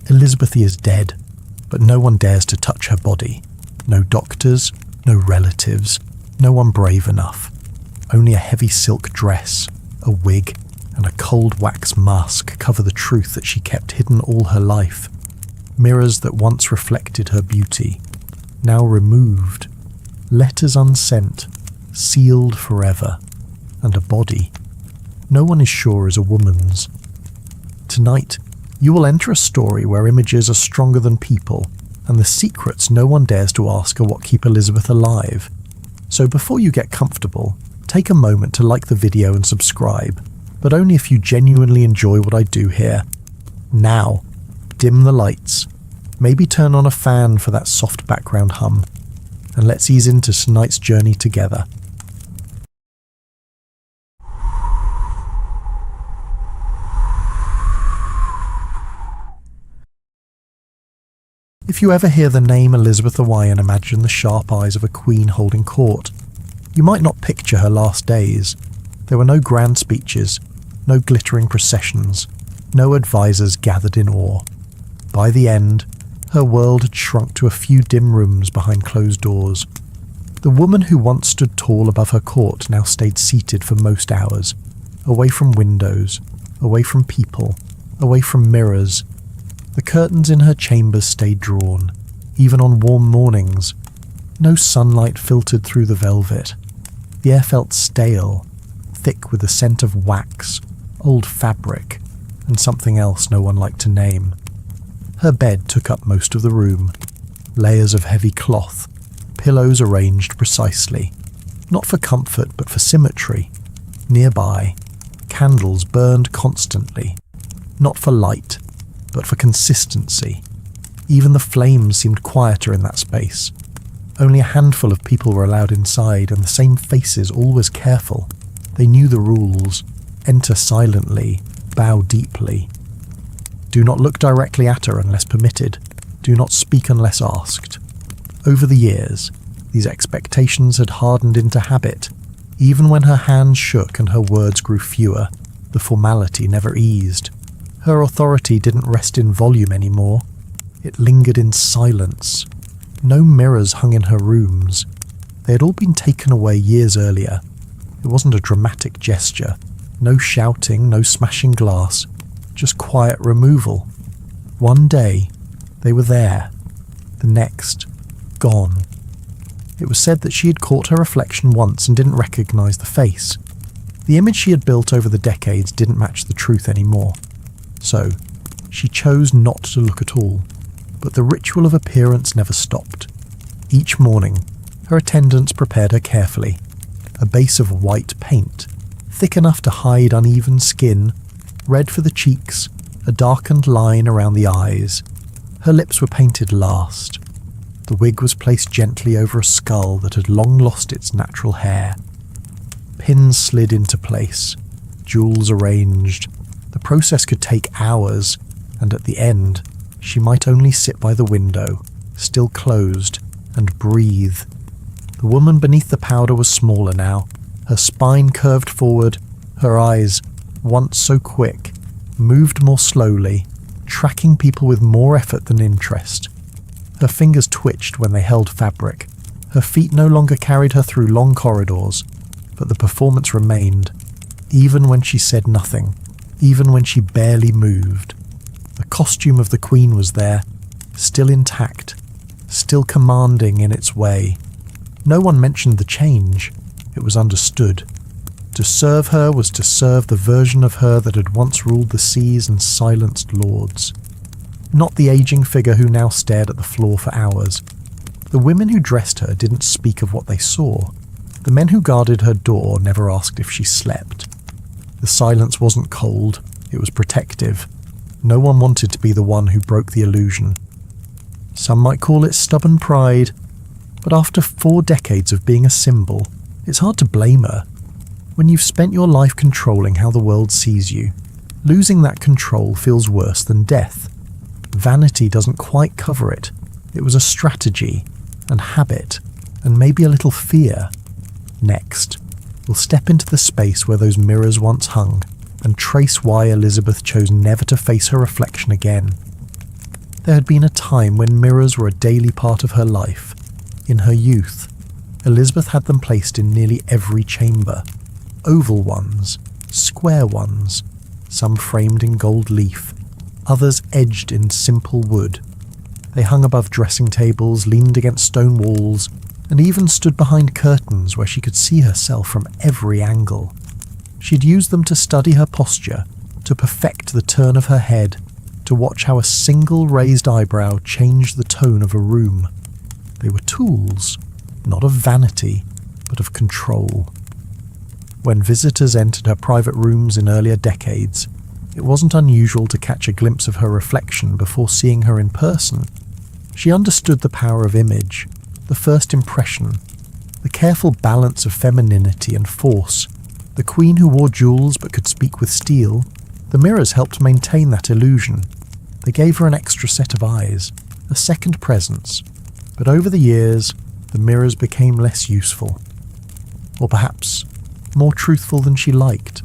Elizabeth is dead, but no one dares to touch her body. No doctors, no relatives, no one brave enough. Only a heavy silk dress, a wig, and a cold wax mask cover the truth that she kept hidden all her life. Mirrors that once reflected her beauty, now removed. Letters unsent, sealed forever. And a body no one is sure is a woman's. Tonight, you will enter a story where images are stronger than people, and the secrets no one dares to ask are what keep Elizabeth alive. So before you get comfortable, take a moment to like the video and subscribe, but only if you genuinely enjoy what I do here. Now, dim the lights, maybe turn on a fan for that soft background hum, and let's ease into tonight's journey together. If you ever hear the name Elizabeth I and imagine the sharp eyes of a queen holding court, you might not picture her last days. There were no grand speeches, no glittering processions, no advisors gathered in awe. By the end, her world had shrunk to a few dim rooms behind closed doors. The woman who once stood tall above her court now stayed seated for most hours, away from windows, away from people, away from mirrors. The curtains in her chambers stayed drawn, even on warm mornings. No sunlight filtered through the velvet. The air felt stale, thick with the scent of wax, old fabric, and something else no one liked to name. Her bed took up most of the room. Layers of heavy cloth, pillows arranged precisely, not for comfort but for symmetry. Nearby, candles burned constantly, not for light, but for consistency. Even the flames seemed quieter in that space. Only a handful of people were allowed inside, and the same faces, always careful. They knew the rules. Enter silently, bow deeply. Do not look directly at her unless permitted. Do not speak unless asked. Over the years, these expectations had hardened into habit. Even when her hands shook and her words grew fewer, the formality never eased. Her authority didn't rest in volume anymore. It lingered in silence. No mirrors hung in her rooms. They had all been taken away years earlier. It wasn't a dramatic gesture. No shouting, no smashing glass. Just quiet removal. One day, they were there. The next, gone. It was said that she had caught her reflection once and didn't recognize the face. The image she had built over the decades didn't match the truth anymore. So, she chose not to look at all, but the ritual of appearance never stopped. Each morning, her attendants prepared her carefully. A base of white paint, thick enough to hide uneven skin, red for the cheeks, a darkened line around the eyes. Her lips were painted last. The wig was placed gently over a skull that had long lost its natural hair. Pins slid into place, jewels arranged. The process could take hours, and at the end, she might only sit by the window, still closed, and breathe. The woman beneath the powder was smaller now, her spine curved forward, her eyes, once so quick, moved more slowly, tracking people with more effort than interest. Her fingers twitched when they held fabric. Her feet no longer carried her through long corridors, but the performance remained, even when she said nothing. Even when she barely moved. The costume of the queen was there, still intact, still commanding in its way. No one mentioned the change. It was understood. To serve her was to serve the version of her that had once ruled the seas and silenced lords. Not the aging figure who now stared at the floor for hours. The women who dressed her didn't speak of what they saw. The men who guarded her door never asked if she slept. The silence wasn't cold, it was protective. No one wanted to be the one who broke the illusion. Some might call it stubborn pride, but after 4 decades of being a symbol, it's hard to blame her. When you've spent your life controlling how the world sees you, losing that control feels worse than death. Vanity doesn't quite cover it. It was a strategy, and habit, and maybe a little fear. Next, we'll step into the space where those mirrors once hung and trace why Elizabeth chose never to face her reflection again. There had been a time when mirrors were a daily part of her life. In her youth, Elizabeth had them placed in nearly every chamber. Oval ones, square ones, some framed in gold leaf, others edged in simple wood. They hung above dressing tables, leaned against stone walls, and even stood behind curtains where she could see herself from every angle. She'd used them to study her posture, to perfect the turn of her head, to watch how a single raised eyebrow changed the tone of a room. They were tools, not of vanity, but of control. When visitors entered her private rooms in earlier decades, it wasn't unusual to catch a glimpse of her reflection before seeing her in person. She understood the power of image, the first impression, the careful balance of femininity and force. The queen who wore jewels but could speak with steel, the mirrors helped maintain that illusion. They gave her an extra set of eyes, a second presence. But over the years, the mirrors became less useful. Or perhaps more truthful than she liked.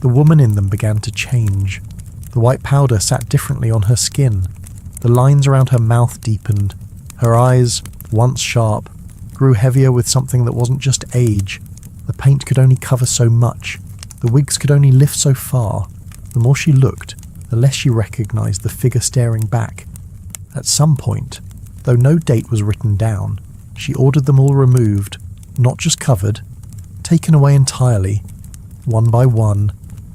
The woman in them began to change. The white powder sat differently on her skin. The lines around her mouth deepened. Her eyes, once sharp, grew heavier with something that wasn't just age. The paint could only cover so much. The wigs could only lift so far. The more she looked, the less she recognized the figure staring back. At some point, though no date was written down, she ordered them all removed, not just covered, taken away entirely. One by one,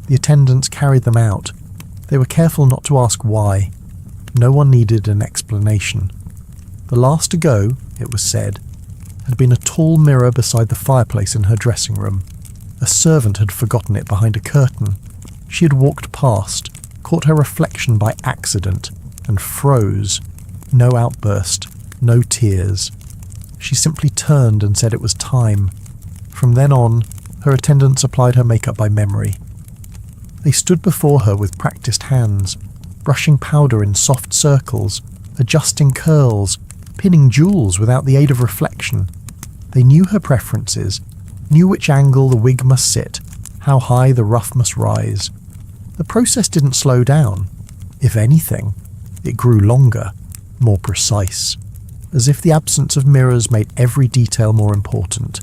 the attendants carried them out. They were careful not to ask why. No one needed an explanation. The last to go, it was said, had been a tall mirror beside the fireplace in her dressing room. A servant had forgotten it behind a curtain. She had walked past, caught her reflection by accident, and froze. No outburst, no tears. She simply turned and said it was time. From then on, her attendants applied her makeup by memory. They stood before her with practiced hands, brushing powder in soft circles, adjusting curls, pinning jewels without the aid of reflection. They knew her preferences, knew which angle the wig must sit, how high the ruff must rise. The process didn't slow down. If anything, it grew longer, more precise, as if the absence of mirrors made every detail more important.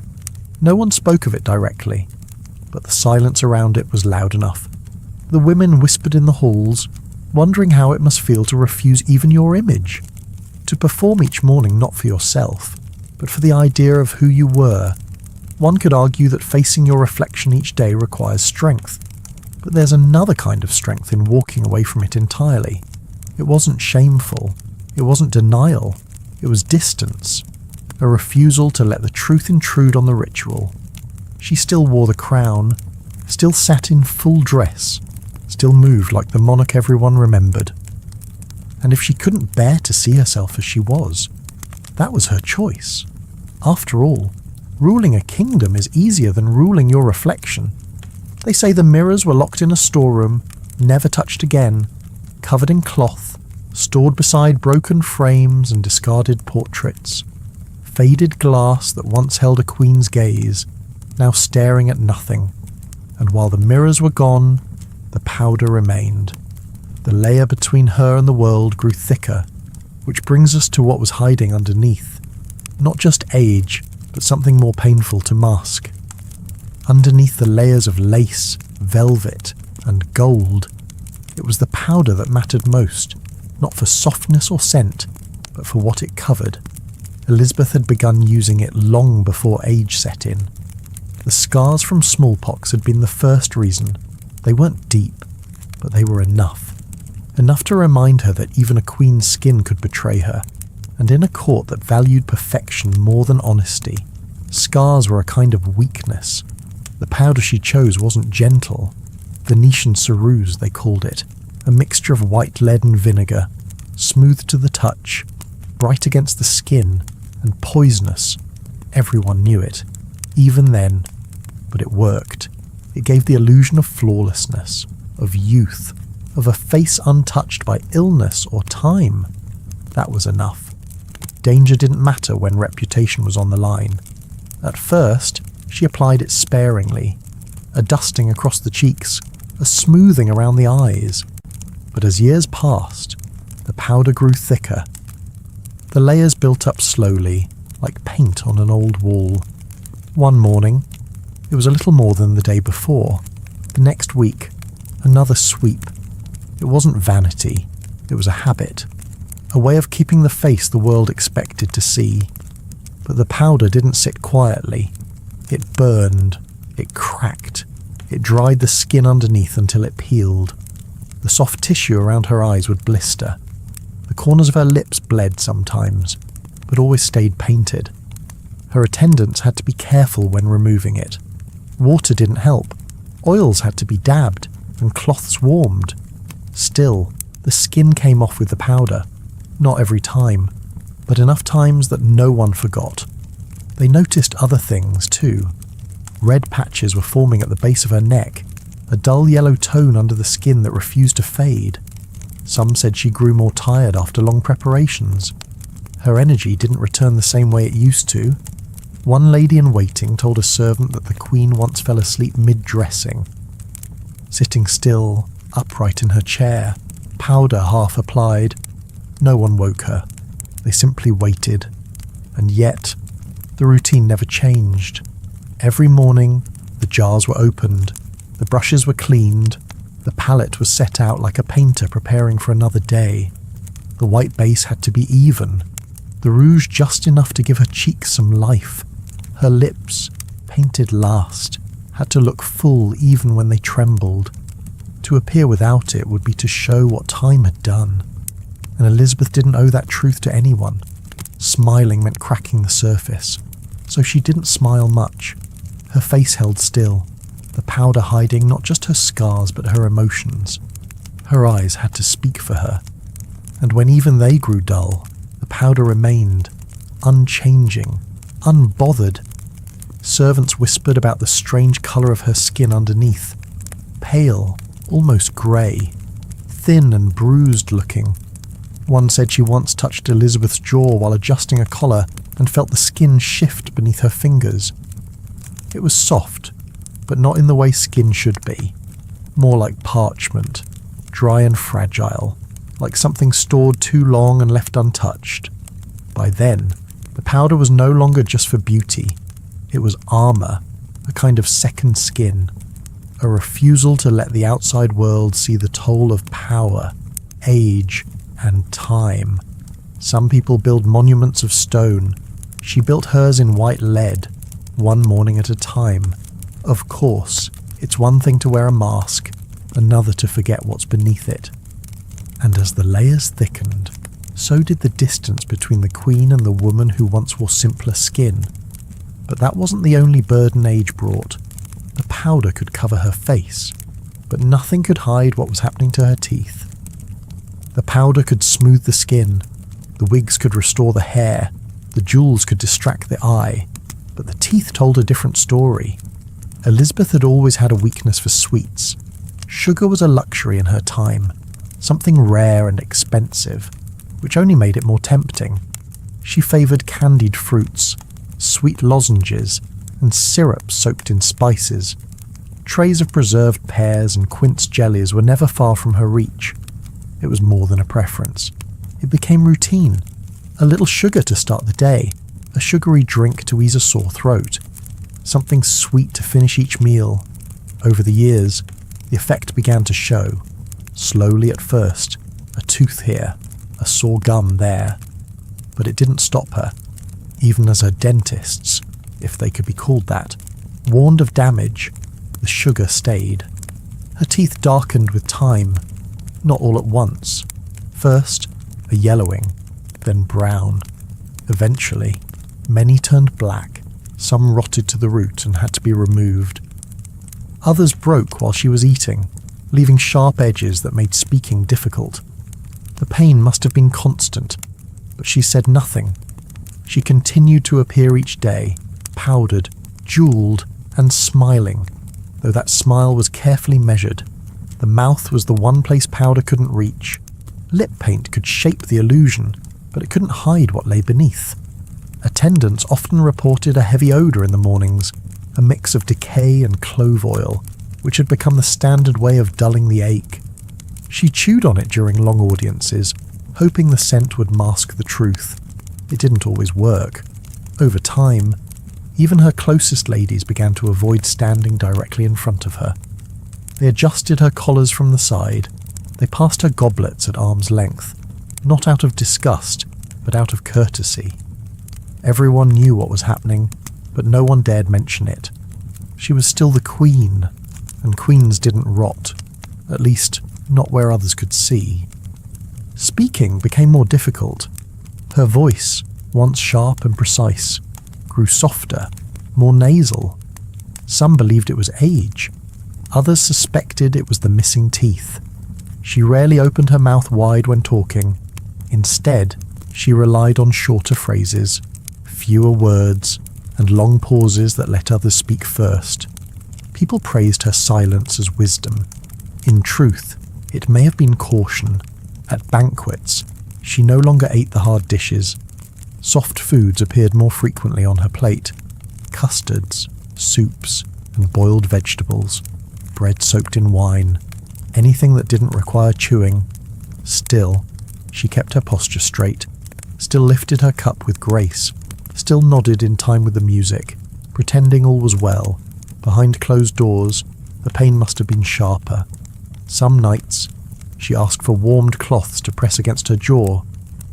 No one spoke of it directly, but the silence around it was loud enough. The women whispered in the halls, wondering how it must feel to refuse even your image. To perform each morning not for yourself, but for the idea of who you were. One could argue that facing your reflection each day requires strength, but there's another kind of strength in walking away from it entirely. It wasn't shameful, it wasn't denial, it was distance, a refusal to let the truth intrude on the ritual. She still wore the crown, still sat in full dress, still moved like the monarch everyone remembered. And if she couldn't bear to see herself as she was, that was her choice. After all, ruling a kingdom is easier than ruling your reflection. They say the mirrors were locked in a storeroom, never touched again, covered in cloth, stored beside broken frames and discarded portraits. Faded glass that once held a queen's gaze, now staring at nothing. And while the mirrors were gone, the powder remained. The layer between her and the world grew thicker, which brings us to what was hiding underneath. Not just age, but something more painful to mask. Underneath the layers of lace, velvet, and gold, it was the powder that mattered most, not for softness or scent, but for what it covered. Elizabeth had begun using it long before age set in. The scars from smallpox had been the first reason. They weren't deep, but they were enough. Enough to remind her that even a queen's skin could betray her, and in a court that valued perfection more than honesty, scars were a kind of weakness. The powder she chose wasn't gentle. Venetian ceruse, they called it, a mixture of white lead and vinegar, smooth to the touch, bright against the skin, and poisonous. Everyone knew it, even then, but it worked. It gave the illusion of flawlessness, of youth, of a face untouched by illness or time. That was enough. Danger didn't matter when reputation was on the line. At first, she applied it sparingly, a dusting across the cheeks, a smoothing around the eyes. But as years passed, The powder grew thicker. The layers built up slowly, like paint on an old wall. One morning, it was a little more than the day before. The next week, another sweep. It wasn't vanity, it was a habit. A way of keeping the face the world expected to see. But the powder didn't sit quietly. It burned, it cracked, it dried the skin underneath until it peeled. The soft tissue around her eyes would blister. The corners of her lips bled sometimes, but always stayed painted. Her attendants had to be careful when removing it. Water didn't help. Oils had to be dabbed, and cloths warmed. Still, the skin came off with the powder. Not every time, but enough times that no one forgot. They noticed other things too. Red patches were forming at the base of her neck, a dull yellow tone under the skin that refused to fade. Some said she grew more tired after long preparations. Her energy didn't return the same way it used to. One lady-in-waiting told a servant that the Queen once fell asleep mid-dressing. Sitting still, upright in her chair, powder half applied, no one woke her. They simply waited. And yet, the routine never changed. Every morning, the jars were opened, the brushes were cleaned, the palette was set out like a painter preparing for another day. The white base had to be even, the rouge just enough to give her cheeks some life. Her lips, painted last, had to look full even when they trembled. To appear without it would be to show what time had done. And Elizabeth didn't owe that truth to anyone. Smiling meant cracking the surface, so she didn't smile much. Her face held still, the powder hiding not just her scars but her emotions. Her eyes had to speak for her, and when even they grew dull, the powder remained, unchanging, unbothered. Servants whispered about the strange colour of her skin underneath, pale, almost grey, thin and bruised looking. One said she once touched Elizabeth's jaw while adjusting a collar and felt the skin shift beneath her fingers. It was soft, but not in the way skin should be. More like parchment, dry and fragile, like something stored too long and left untouched. By then, the powder was no longer just for beauty. It was armour, a kind of second skin, a refusal to let the outside world see the toll of power, age, and time. Some people build monuments of stone. She built hers in white lead, one morning at a time. Of course, it's one thing to wear a mask, another to forget what's beneath it. And as the layers thickened, so did the distance between the Queen and the woman who once wore simpler skin. But that wasn't the only burden age brought. The powder could cover her face, but nothing could hide what was happening to her teeth. The powder could smooth the skin, the wigs could restore the hair, the jewels could distract the eye, but the teeth told a different story. Elizabeth had always had a weakness for sweets. Sugar was a luxury in her time, something rare and expensive, which only made it more tempting. She favoured candied fruits, sweet lozenges, and syrup soaked in spices. Trays of preserved pears and quince jellies were never far from her reach. It was more than a preference. It became routine. A little sugar to start the day, a sugary drink to ease a sore throat, something sweet to finish each meal. Over the years, the effect began to show. Slowly at first, a tooth here, a sore gum there. But it didn't stop her, even as her dentists, if they could be called that, warned of damage. The sugar stayed. Her teeth darkened with time, not all at once. First, a yellowing, then brown. Eventually, many turned black, some rotted to the root and had to be removed. Others broke while she was eating, leaving sharp edges that made speaking difficult. The pain must have been constant, but she said nothing. She continued to appear each day, powdered, jewelled, and smiling, though that smile was carefully measured. The mouth was the one place powder couldn't reach. Lip paint could shape the illusion, but it couldn't hide what lay beneath. Attendants often reported a heavy odour in the mornings, a mix of decay and clove oil, which had become the standard way of dulling the ache. She chewed on it during long audiences, hoping the scent would mask the truth. It didn't always work. Over time, even her closest ladies began to avoid standing directly in front of her. They adjusted her collars from the side. They passed her goblets at arm's length, not out of disgust, but out of courtesy. Everyone knew what was happening, but no one dared mention it. She was still the queen, and queens didn't rot, at least not where others could see. Speaking became more difficult. Her voice, once sharp and precise, grew softer, more nasal. Some believed it was age. Others suspected it was the missing teeth. She rarely opened her mouth wide when talking. Instead, she relied on shorter phrases, fewer words, and long pauses that let others speak first. People praised her silence as wisdom. In truth, it may have been caution. At banquets, she no longer ate the hard dishes. Soft foods appeared more frequently on her plate. Custards, soups, and boiled vegetables. Bread soaked in wine. Anything that didn't require chewing. Still, she kept her posture straight. Still lifted her cup with grace. Still nodded in time with the music, pretending all was well. Behind closed doors, the pain must have been sharper. Some nights, she asked for warmed cloths to press against her jaw.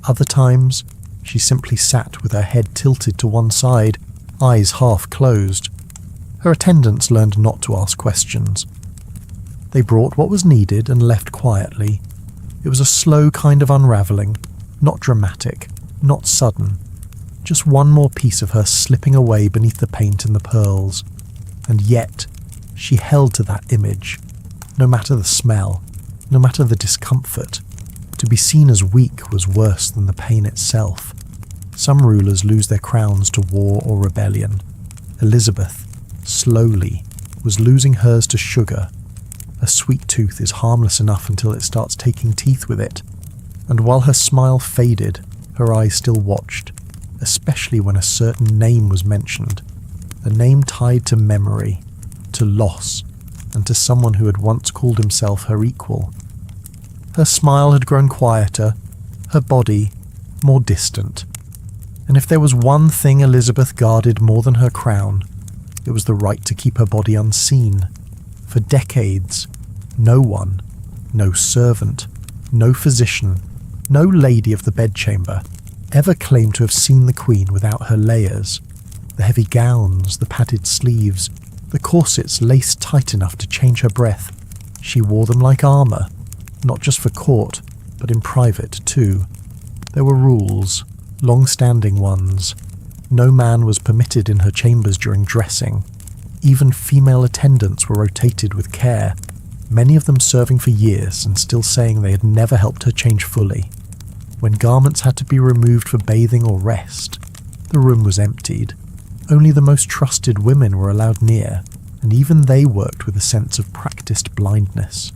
Other times, she simply sat with her head tilted to one side, eyes half closed. Her attendants learned not to ask questions. They brought what was needed and left quietly. It was a slow kind of unraveling, not dramatic, not sudden. Just one more piece of her slipping away beneath the paint and the pearls. And yet, she held to that image, no matter the smell, no matter the discomfort. To be seen as weak was worse than the pain itself. Some rulers lose their crowns to war or rebellion. Elizabeth, slowly, was losing hers to sugar. A sweet tooth is harmless enough until it starts taking teeth with it. And while her smile faded, her eyes still watched, especially when a certain name was mentioned. A name tied to memory, to loss, and to someone who had once called himself her equal. Her smile had grown quieter, her body more distant. And if there was one thing Elizabeth guarded more than her crown, it was the right to keep her body unseen. For decades, no one, no servant, no physician, no lady of the bedchamber, ever claimed to have seen the Queen without her layers. The heavy gowns, the padded sleeves, the corsets laced tight enough to change her breath. She wore them like armour, not just for court, but in private too. There were rules, long-standing ones. No man was permitted in her chambers during dressing. Even female attendants were rotated with care, many of them serving for years and still saying they had never helped her change fully. When garments had to be removed for bathing or rest, the room was emptied. Only the most trusted women were allowed near, and even they worked with a sense of practiced blindness.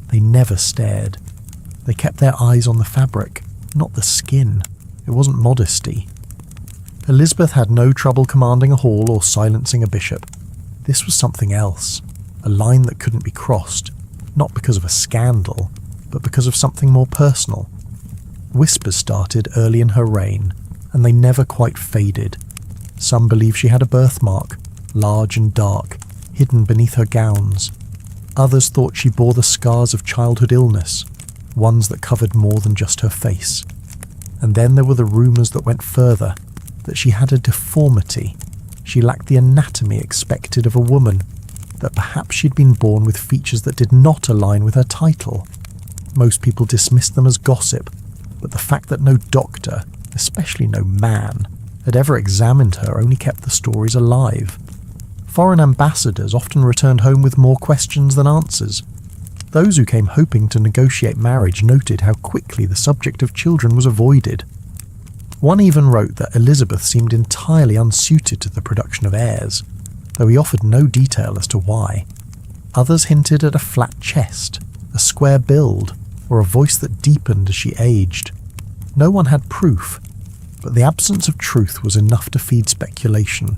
They never stared. They kept their eyes on the fabric, not the skin. It wasn't modesty. Elizabeth had no trouble commanding a hall or silencing a bishop. This was something else, a line that couldn't be crossed, not because of a scandal, but because of something more personal. Whispers started early in her reign, and they never quite faded. Some believed she had a birthmark, large and dark, hidden beneath her gowns. Others thought she bore the scars of childhood illness, ones that covered more than just her face. And then there were the rumours that went further, that she had a deformity. She lacked the anatomy expected of a woman, that perhaps she'd been born with features that did not align with her title. Most people dismissed them as gossip, but the fact that no doctor, especially no man, had ever examined her only kept the stories alive. Foreign ambassadors often returned home with more questions than answers. Those who came hoping to negotiate marriage noted how quickly the subject of children was avoided. One even wrote that Elizabeth seemed entirely unsuited to the production of heirs, though he offered no detail as to why. Others hinted at a flat chest, a square build, or a voice that deepened as she aged. No one had proof, but the absence of truth was enough to feed speculation.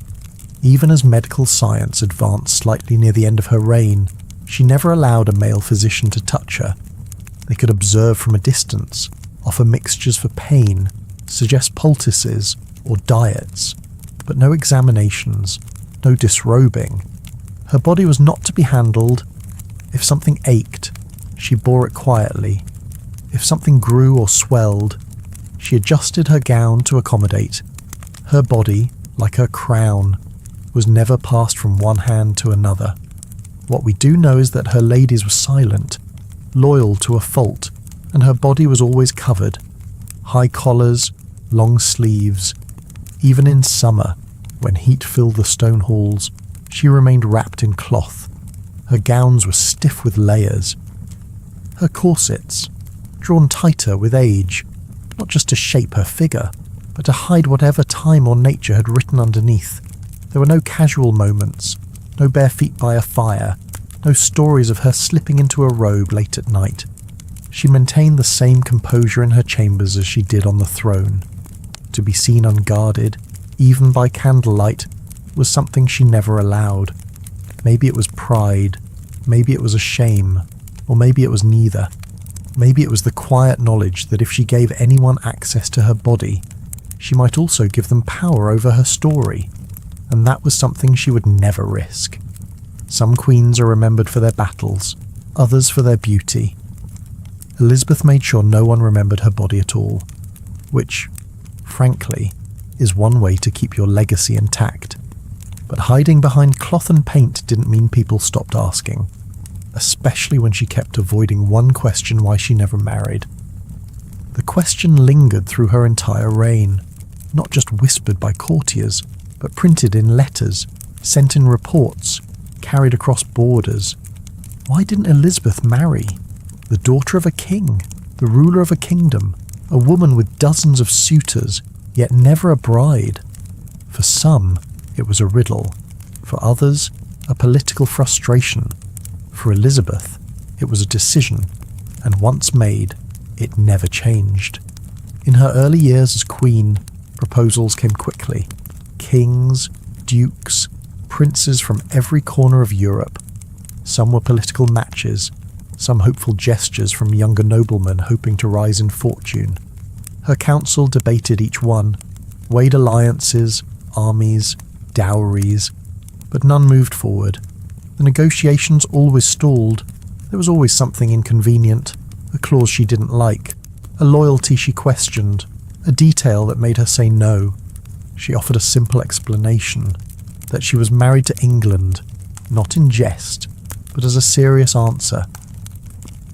Even as medical science advanced slightly near the end of her reign, she never allowed a male physician to touch her. They could observe from a distance, offer mixtures for pain, suggest poultices or diets, but no examinations, no disrobing. Her body was not to be handled. If something ached, she bore it quietly. If something grew or swelled, she adjusted her gown to accommodate. Her body, like her crown, was never passed from one hand to another. What we do know is that her ladies were silent, loyal to a fault, and her body was always covered. High collars, long sleeves. Even in summer, when heat filled the stone halls, she remained wrapped in cloth. Her gowns were stiff with layers. Her corsets, drawn tighter with age, not just to shape her figure, but to hide whatever time or nature had written underneath. There were no casual moments, no bare feet by a fire, no stories of her slipping into a robe late at night. She maintained the same composure in her chambers as she did on the throne. To be seen unguarded, even by candlelight, was something she never allowed. Maybe it was pride, maybe it was a shame, or maybe it was neither. Maybe it was the quiet knowledge that if she gave anyone access to her body, she might also give them power over her story, and that was something she would never risk. Some queens are remembered for their battles, others for their beauty. Elizabeth made sure no one remembered her body at all, which, frankly, is one way to keep your legacy intact. But hiding behind cloth and paint didn't mean people stopped asking, especially when she kept avoiding one question why she never married. The question lingered through her entire reign, not just whispered by courtiers, but printed in letters, sent in reports, carried across borders. Why didn't Elizabeth marry? The daughter of a king, the ruler of a kingdom, a woman with dozens of suitors, yet never a bride. For some, it was a riddle. For others, a political frustration. For Elizabeth, it was a decision, and once made, it never changed. In her early years as queen, proposals came quickly. Kings, dukes, princes from every corner of Europe. Some were political matches, some hopeful gestures from younger noblemen hoping to rise in fortune. Her council debated each one, weighed alliances, armies, dowries, but none moved forward. The negotiations always stalled. There was always something inconvenient, a clause she didn't like, a loyalty she questioned, a detail that made her say no. She offered a simple explanation, that she was married to England, not in jest, but as a serious answer.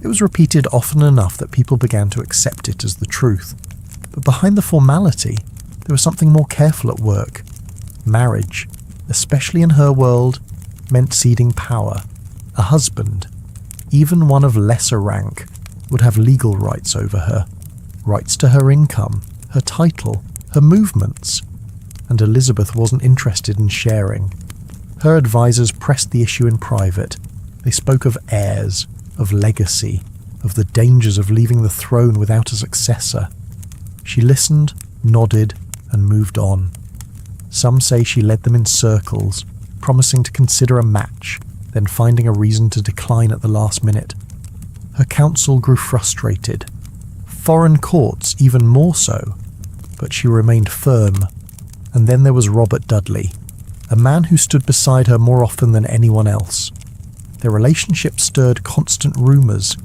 It was repeated often enough that people began to accept it as the truth. But behind the formality, there was something more careful at work. Marriage, especially in her world, meant ceding power. A husband, even one of lesser rank, would have legal rights over her, rights to her income, her title, her movements, and Elizabeth wasn't interested in sharing. Her advisors pressed the issue in private. They spoke of heirs, of legacy, of the dangers of leaving the throne without a successor. She listened, nodded, and moved on. Some say she led them in circles, promising to consider a match, then finding a reason to decline at the last minute. Her council grew frustrated. Foreign courts even more so, but she remained firm. And then there was Robert Dudley, a man who stood beside her more often than anyone else. Their relationship stirred constant rumours.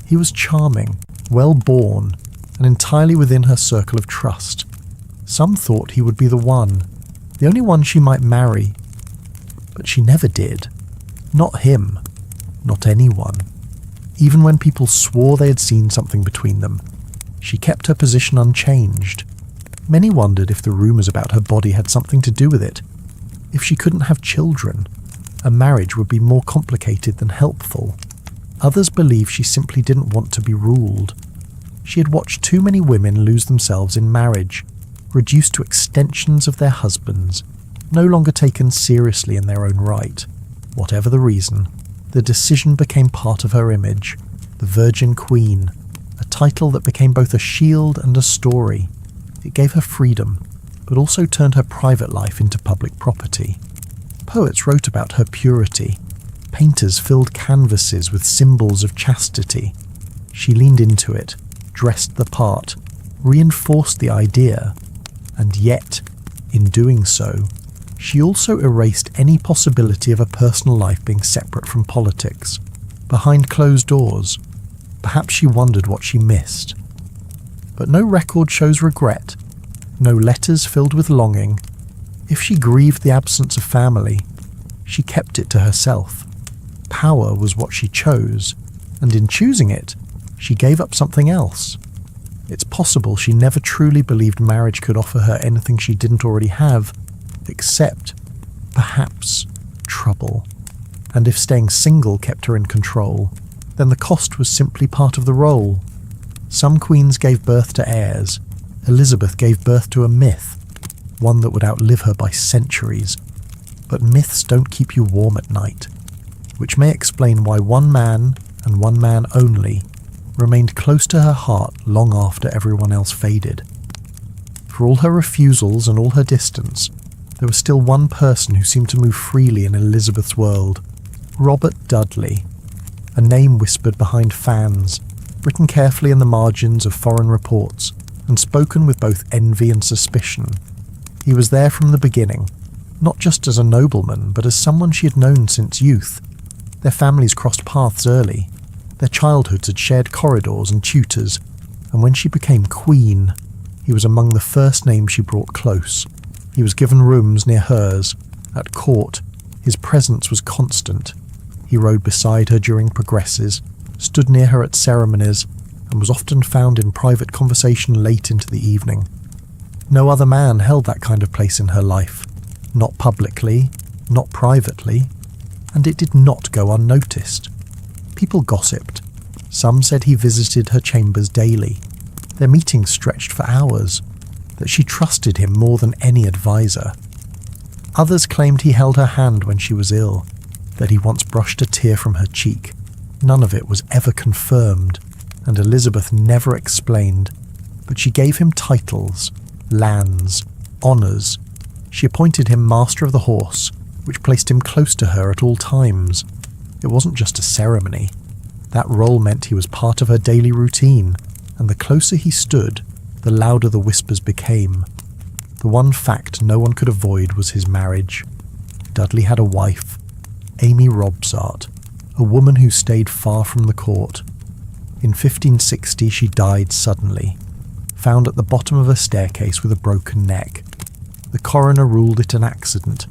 He was charming, well-born, and entirely within her circle of trust. Some thought he would be the one, the only one she might marry. But she never did. Not him. Not anyone. Even when people swore they had seen something between them, she kept her position unchanged. Many wondered if the rumours about her body had something to do with it. If she couldn't have children, a marriage would be more complicated than helpful. Others believed she simply didn't want to be ruled. She had watched too many women lose themselves in marriage, reduced to extensions of their husbands, no longer taken seriously in their own right. Whatever the reason, the decision became part of her image, the Virgin Queen, a title that became both a shield and a story. It gave her freedom, but also turned her private life into public property. Poets wrote about her purity. Painters filled canvases with symbols of chastity. She leaned into it, dressed the part, reinforced the idea, and yet, in doing so, she also erased any possibility of a personal life being separate from politics. Behind closed doors, perhaps she wondered what she missed. But no record shows regret, no letters filled with longing. If she grieved the absence of family, she kept it to herself. Power was what she chose, and in choosing it, she gave up something else. It's possible she never truly believed marriage could offer her anything she didn't already have, except, perhaps, trouble. And if staying single kept her in control, then the cost was simply part of the role. Some queens gave birth to heirs. Elizabeth gave birth to a myth, one that would outlive her by centuries. But myths don't keep you warm at night, which may explain why one man, and one man only, remained close to her heart long after everyone else faded. For all her refusals and all her distance, there was still one person who seemed to move freely in Elizabeth's world: Robert Dudley, a name whispered behind fans, written carefully in the margins of foreign reports, and spoken with both envy and suspicion. He was there from the beginning, not just as a nobleman, but as someone she had known since youth. Their families crossed paths early. Their childhoods had shared corridors and tutors, and when she became queen, he was among the first names she brought close. He was given rooms near hers. At court, his presence was constant. He rode beside her during progresses, stood near her at ceremonies, and was often found in private conversation late into the evening. No other man held that kind of place in her life, not publicly, not privately, and it did not go unnoticed. People gossiped. Some said he visited her chambers daily. Their meetings stretched for hours, that she trusted him more than any advisor. Others claimed he held her hand when she was ill, that he once brushed a tear from her cheek. None of it was ever confirmed, and Elizabeth never explained, but she gave him titles, lands, honours. She appointed him Master of the Horse, which placed him close to her at all times. It wasn't just a ceremony. That role meant he was part of her daily routine, and the closer he stood, the louder the whispers became. The one fact no one could avoid was his marriage. Dudley had a wife, Amy Robsart, a woman who stayed far from the court. In 1560 she died suddenly, found at the bottom of a staircase with a broken neck. The coroner ruled it an accident,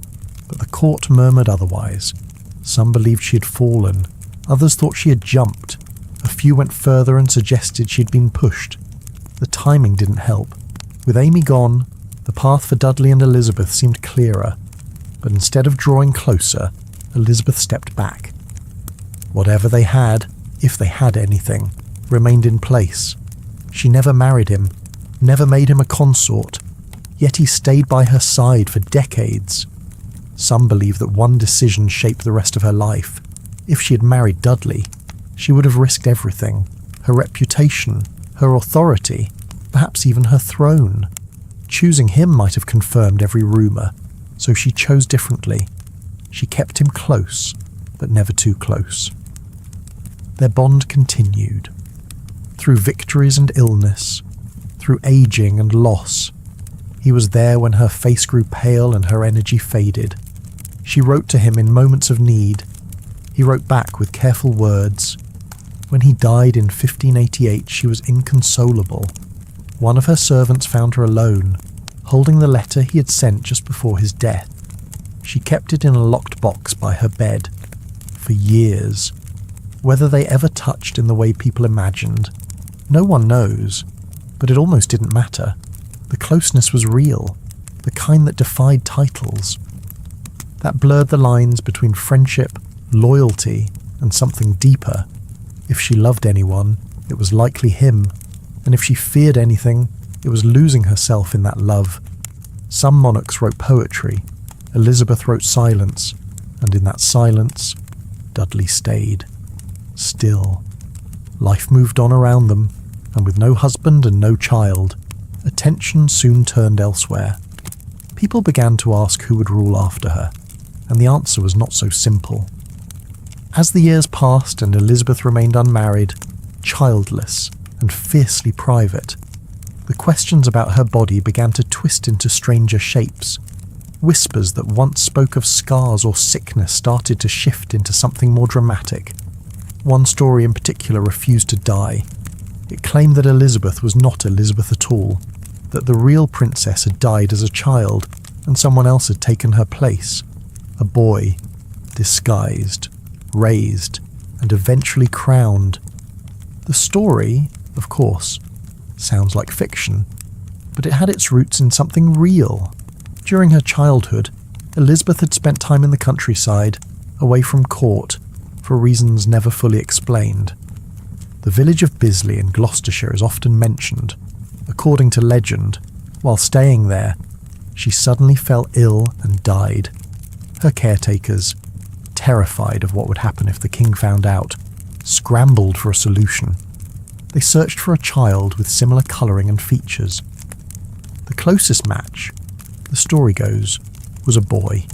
but the court murmured otherwise. Some believed she had fallen, others thought she had jumped. A few went further and suggested she had been pushed. The timing didn't help. With Amy gone, the path for Dudley and Elizabeth seemed clearer, but instead of drawing closer, Elizabeth stepped back. Whatever they had, if they had anything, remained in place. She never married him, never made him a consort, yet he stayed by her side for decades. Some believe that one decision shaped the rest of her life. If she had married Dudley, she would have risked everything: her reputation, her authority, perhaps even her throne. Choosing him might have confirmed every rumour, so she chose differently. She kept him close, but never too close. Their bond continued. Through victories and illness, through aging and loss. He was there when her face grew pale and her energy faded. She wrote to him in moments of need. He wrote back with careful words. When he died in 1588, she was inconsolable. One of her servants found her alone, holding the letter he had sent just before his death. She kept it in a locked box by her bed. For years. Whether they ever touched in the way people imagined, no one knows, but it almost didn't matter. The closeness was real, the kind that defied titles. That blurred the lines between friendship, loyalty, and something deeper. If she loved anyone, it was likely him, and if she feared anything, it was losing herself in that love. Some monarchs wrote poetry, Elizabeth wrote silence, and in that silence, Dudley stayed. Still. Life moved on around them, and with no husband and no child, attention soon turned elsewhere. People began to ask who would rule after her, and the answer was not so simple. As the years passed and Elizabeth remained unmarried, childless, and fiercely private. The questions about her body began to twist into stranger shapes. Whispers that once spoke of scars or sickness started to shift into something more dramatic. One story in particular refused to die. It claimed that Elizabeth was not Elizabeth at all, that the real princess had died as a child and someone else had taken her place. A boy, disguised, raised, and eventually crowned. The story, of course, sounds like fiction, but it had its roots in something real. During her childhood, Elizabeth had spent time in the countryside, away from court, for reasons never fully explained. The village of Bisley in Gloucestershire is often mentioned. According to legend, while staying there, she suddenly fell ill and died. Her caretakers, terrified of what would happen if the king found out, scrambled for a solution. They searched for a child with similar colouring and features. The closest match, the story goes, was a boy.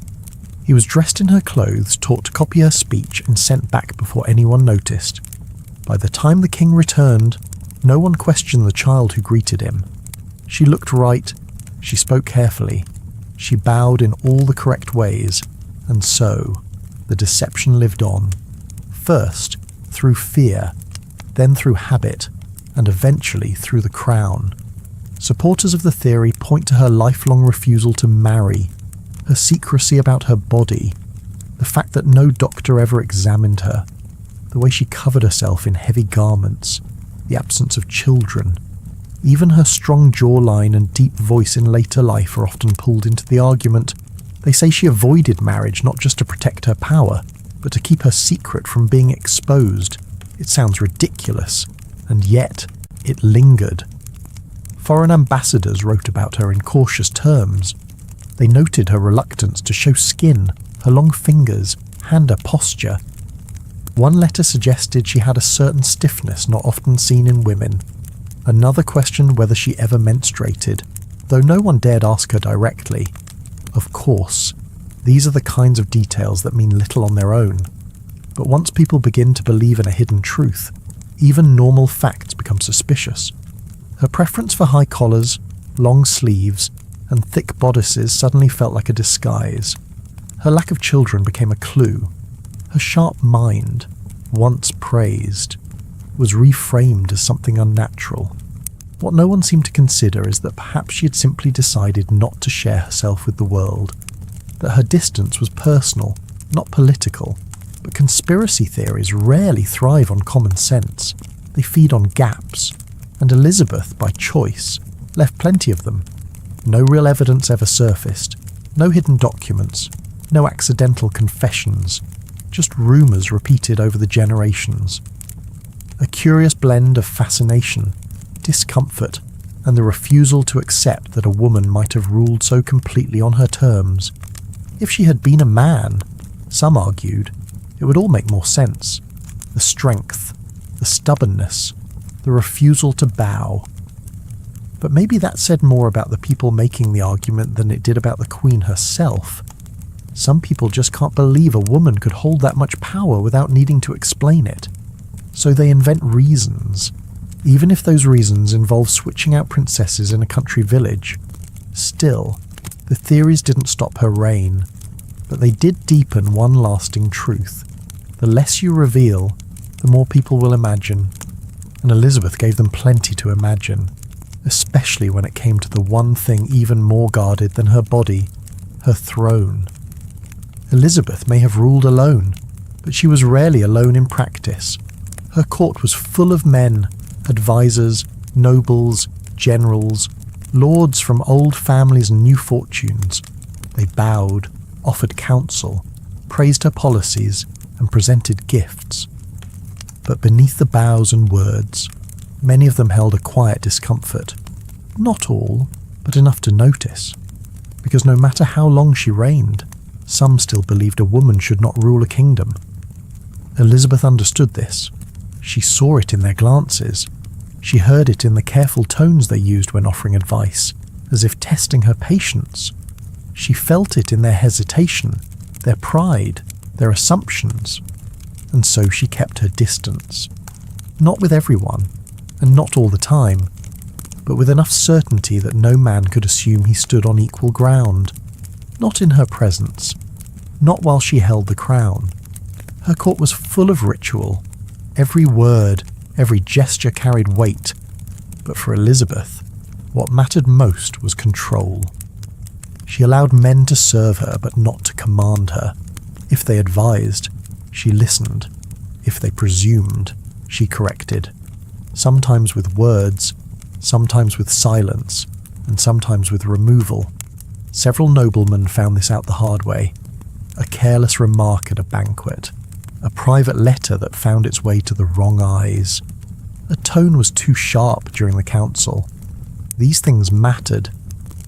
He was dressed in her clothes, taught to copy her speech, and sent back before anyone noticed. By the time the king returned, no one questioned the child who greeted him. She looked right, she spoke carefully, she bowed in all the correct ways, and so the deception lived on. First, through fear, then through habit, and eventually through the crown. Supporters of the theory point to her lifelong refusal to marry, her secrecy about her body, the fact that no doctor ever examined her, the way she covered herself in heavy garments, the absence of children. Even her strong jawline and deep voice in later life are often pulled into the argument. They say she avoided marriage not just to protect her power, but to keep her secret from being exposed. It sounds ridiculous, and yet it lingered. Foreign ambassadors wrote about her in cautious terms. They noted her reluctance to show skin, her long fingers, and her posture. One letter suggested she had a certain stiffness not often seen in women. Another questioned whether she ever menstruated, though no one dared ask her directly. Of course, these are the kinds of details that mean little on their own. But once people begin to believe in a hidden truth, even normal facts become suspicious. Her preference for high collars, long sleeves, and thick bodices suddenly felt like a disguise. Her lack of children became a clue. Her sharp mind, once praised, was reframed as something unnatural. What no one seemed to consider is that perhaps she had simply decided not to share herself with the world, that her distance was personal, not political. But conspiracy theories rarely thrive on common sense. They feed on gaps, and Elizabeth, by choice, left plenty of them. No real evidence ever surfaced, no hidden documents, no accidental confessions, just rumours repeated over the generations. A curious blend of fascination, discomfort, and the refusal to accept that a woman might have ruled so completely on her terms. If she had been a man, some argued, it would all make more sense. The strength, the stubbornness, the refusal to bow. But maybe that said more about the people making the argument than it did about the Queen herself. Some people just can't believe a woman could hold that much power without needing to explain it. So they invent reasons, even if those reasons involve switching out princesses in a country village. Still, the theories didn't stop her reign, but they did deepen one lasting truth. The less you reveal, the more people will imagine. And Elizabeth gave them plenty to imagine, especially when it came to the one thing even more guarded than her body, her throne. Elizabeth may have ruled alone, but she was rarely alone in practice. Her court was full of men, advisors, nobles, generals, lords from old families and new fortunes. They bowed, offered counsel, praised her policies, and presented gifts. But beneath the bows and words, many of them held a quiet discomfort. Not all, but enough to notice. Because no matter how long she reigned, some still believed a woman should not rule a kingdom. Elizabeth understood this. She saw it in their glances. She heard it in the careful tones they used when offering advice, as if testing her patience. She felt it in their hesitation, their pride, their assumptions. And so she kept her distance. Not with everyone, and not all the time, but with enough certainty that no man could assume he stood on equal ground. Not in her presence, not while she held the crown. Her court was full of ritual. Every word, every gesture carried weight. But for Elizabeth, what mattered most was control. She allowed men to serve her, but not to command her. If they advised, she listened. If they presumed, she corrected. Sometimes with words, sometimes with silence, and sometimes with removal. Several noblemen found this out the hard way. A careless remark at a banquet. A private letter that found its way to the wrong eyes. A tone was too sharp during the council. These things mattered.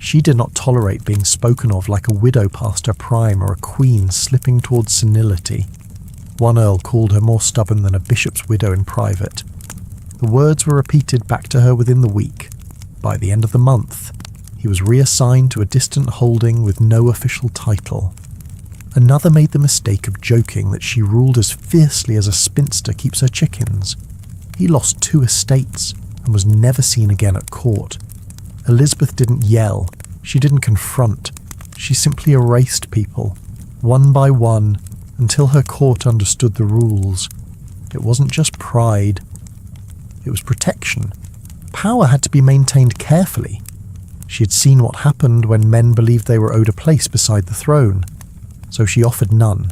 She did not tolerate being spoken of like a widow past her prime or a queen slipping towards senility. One earl called her more stubborn than a bishop's widow in private. The words were repeated back to her within the week. By the end of the month, he was reassigned to a distant holding with no official title. Another made the mistake of joking that she ruled as fiercely as a spinster keeps her chickens. He lost 2 estates and was never seen again at court. Elizabeth didn't yell, she didn't confront, she simply erased people, one by one, until her court understood the rules. It wasn't just pride, it was protection. Power had to be maintained carefully. She had seen what happened when men believed they were owed a place beside the throne, so she offered none.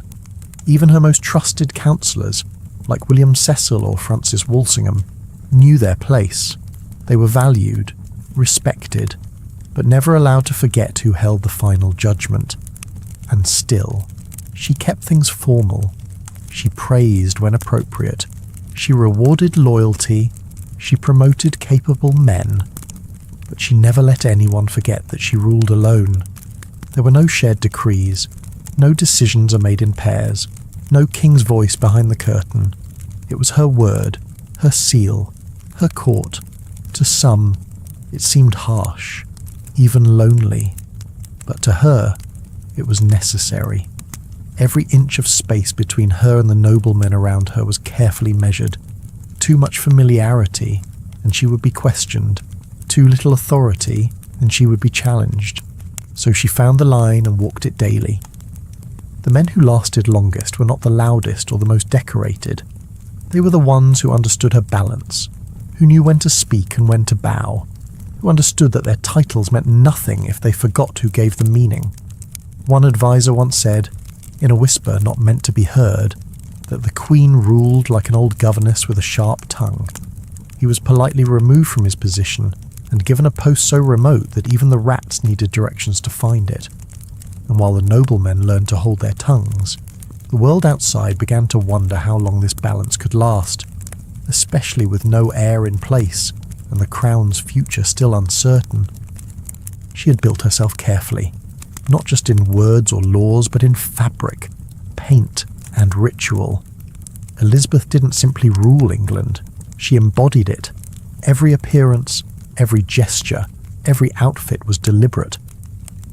Even her most trusted counsellors, like William Cecil or Francis Walsingham, knew their place. They were valued, respected, but never allowed to forget who held the final judgment. And still, she kept things formal. She praised when appropriate. She rewarded loyalty. She promoted capable men. But she never let anyone forget that she ruled alone. There were no shared decrees. No decisions are made in pairs. No king's voice behind the curtain. It was her word, her seal, her court. To some, it seemed harsh, even lonely. But to her, it was necessary. Every inch of space between her and the noblemen around her was carefully measured. Too much familiarity, and she would be questioned. Too little authority, and she would be challenged. So she found the line and walked it daily. The men who lasted longest were not the loudest or the most decorated. They were the ones who understood her balance, who knew when to speak and when to bow, who understood that their titles meant nothing if they forgot who gave them meaning. One advisor once said, in a whisper not meant to be heard, that the Queen ruled like an old governess with a sharp tongue. He was politely removed from his position and given a post so remote that even the rats needed directions to find it. And while the noblemen learned to hold their tongues, the world outside began to wonder how long this balance could last, especially with no heir in place and the crown's future still uncertain. She had built herself carefully, not just in words or laws, but in fabric, paint, and ritual. Elizabeth didn't simply rule England, she embodied it. Every appearance, every gesture, every outfit was deliberate.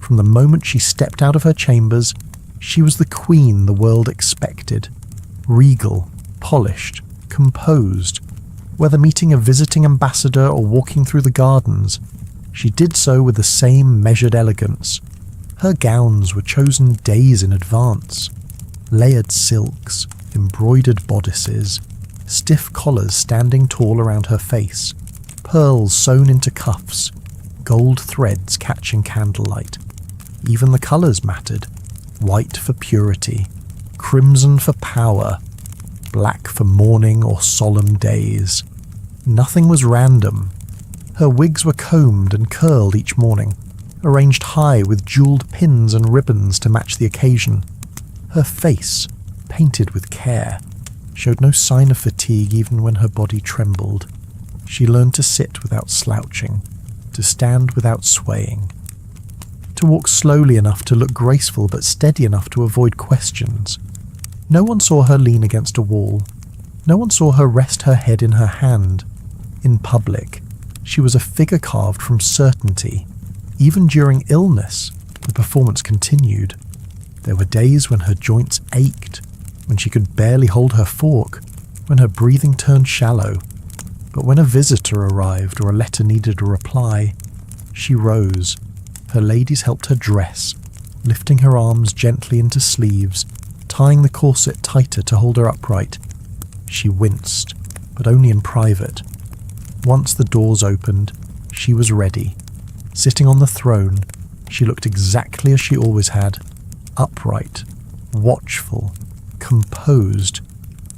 From the moment she stepped out of her chambers, she was the queen the world expected. Regal, polished, composed. Whether meeting a visiting ambassador or walking through the gardens, she did so with the same measured elegance. Her gowns were chosen days in advance. Layered silks, embroidered bodices, stiff collars standing tall around her face, pearls sewn into cuffs, gold threads catching candlelight. Even the colours mattered. White for purity, crimson for power, black for mourning or solemn days. Nothing was random. Her wigs were combed and curled each morning, arranged high with jewelled pins and ribbons to match the occasion. Her face, painted with care, showed no sign of fatigue even when her body trembled. She learned to sit without slouching, to stand without swaying, to walk slowly enough to look graceful but steady enough to avoid questions. No one saw her lean against a wall. No one saw her rest her head in her hand. In public, she was a figure carved from certainty. Even during illness, the performance continued. There were days when her joints ached, when she could barely hold her fork, when her breathing turned shallow. But when a visitor arrived or a letter needed a reply, she rose. Her ladies helped her dress, lifting her arms gently into sleeves, tying the corset tighter to hold her upright. She winced, but only in private. Once the doors opened, she was ready. Sitting on the throne, she looked exactly as she always had, upright, watchful, composed.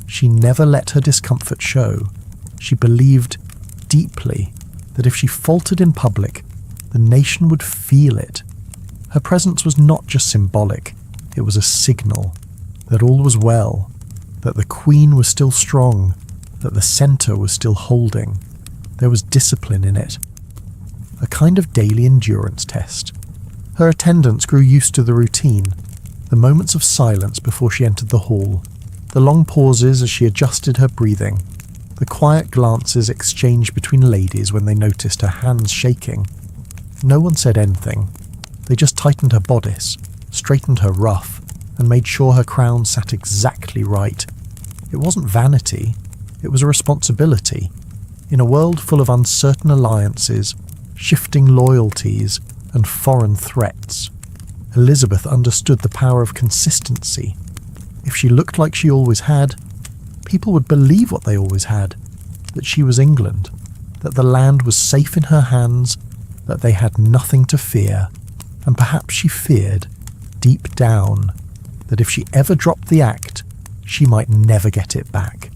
She never let her discomfort show. She believed deeply that if she faltered in public, the nation would feel it. Her presence was not just symbolic, it was a signal that all was well, that the Queen was still strong, that the centre was still holding. There was discipline in it, a kind of daily endurance test. Her attendants grew used to the routine, the moments of silence before she entered the hall, the long pauses as she adjusted her breathing, the quiet glances exchanged between ladies when they noticed her hands shaking. No one said anything. They just tightened her bodice, straightened her ruff, and made sure her crown sat exactly right. It wasn't vanity, it was a responsibility. In a world full of uncertain alliances, shifting loyalties, and foreign threats, Elizabeth understood the power of consistency. If she looked like she always had, people would believe what they always had, that she was England, that the land was safe in her hands, that they had nothing to fear, and perhaps she feared, deep down, that if she ever dropped the act, she might never get it back,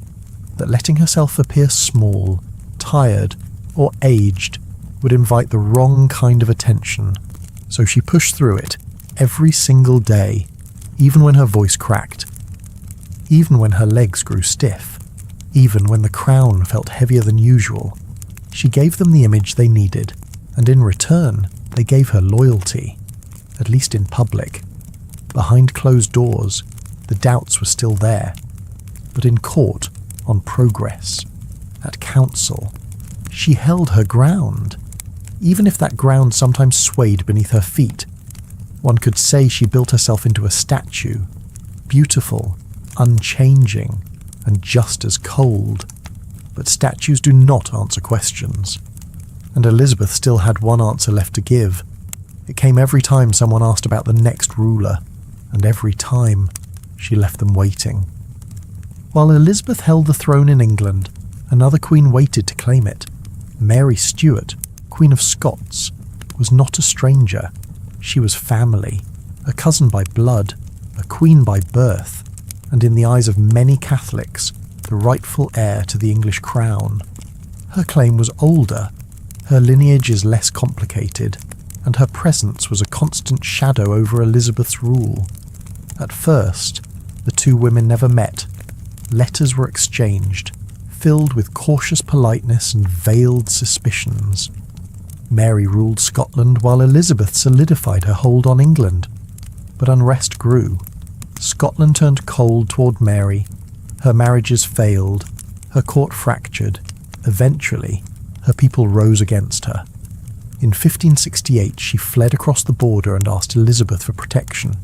that letting herself appear small, tired, or aged would invite the wrong kind of attention. So she pushed through it every single day, even when her voice cracked, even when her legs grew stiff, even when the crown felt heavier than usual. She gave them the image they needed, and in return, they gave her loyalty, at least in public. Behind closed doors, the doubts were still there, but in court, on progress, at council, she held her ground, even if that ground sometimes swayed beneath her feet. One could say she built herself into a statue, beautiful, unchanging, and just as cold. But statues do not answer questions. And Elizabeth still had one answer left to give. It came every time someone asked about the next ruler, and every time she left them waiting. While Elizabeth held the throne in England, another queen waited to claim it. Mary Stuart, Queen of Scots, was not a stranger. She was family, a cousin by blood, a queen by birth, and in the eyes of many Catholics, the rightful heir to the English crown. Her claim was older, her lineage is less complicated, and her presence was a constant shadow over Elizabeth's rule. At first, the two women never met. Letters were exchanged, filled with cautious politeness and veiled suspicions. Mary ruled Scotland while Elizabeth solidified her hold on England. But unrest grew. Scotland turned cold toward Mary. Her marriages failed. Her court fractured. Eventually, her people rose against her. In 1568, she fled across the border and asked Elizabeth for protection.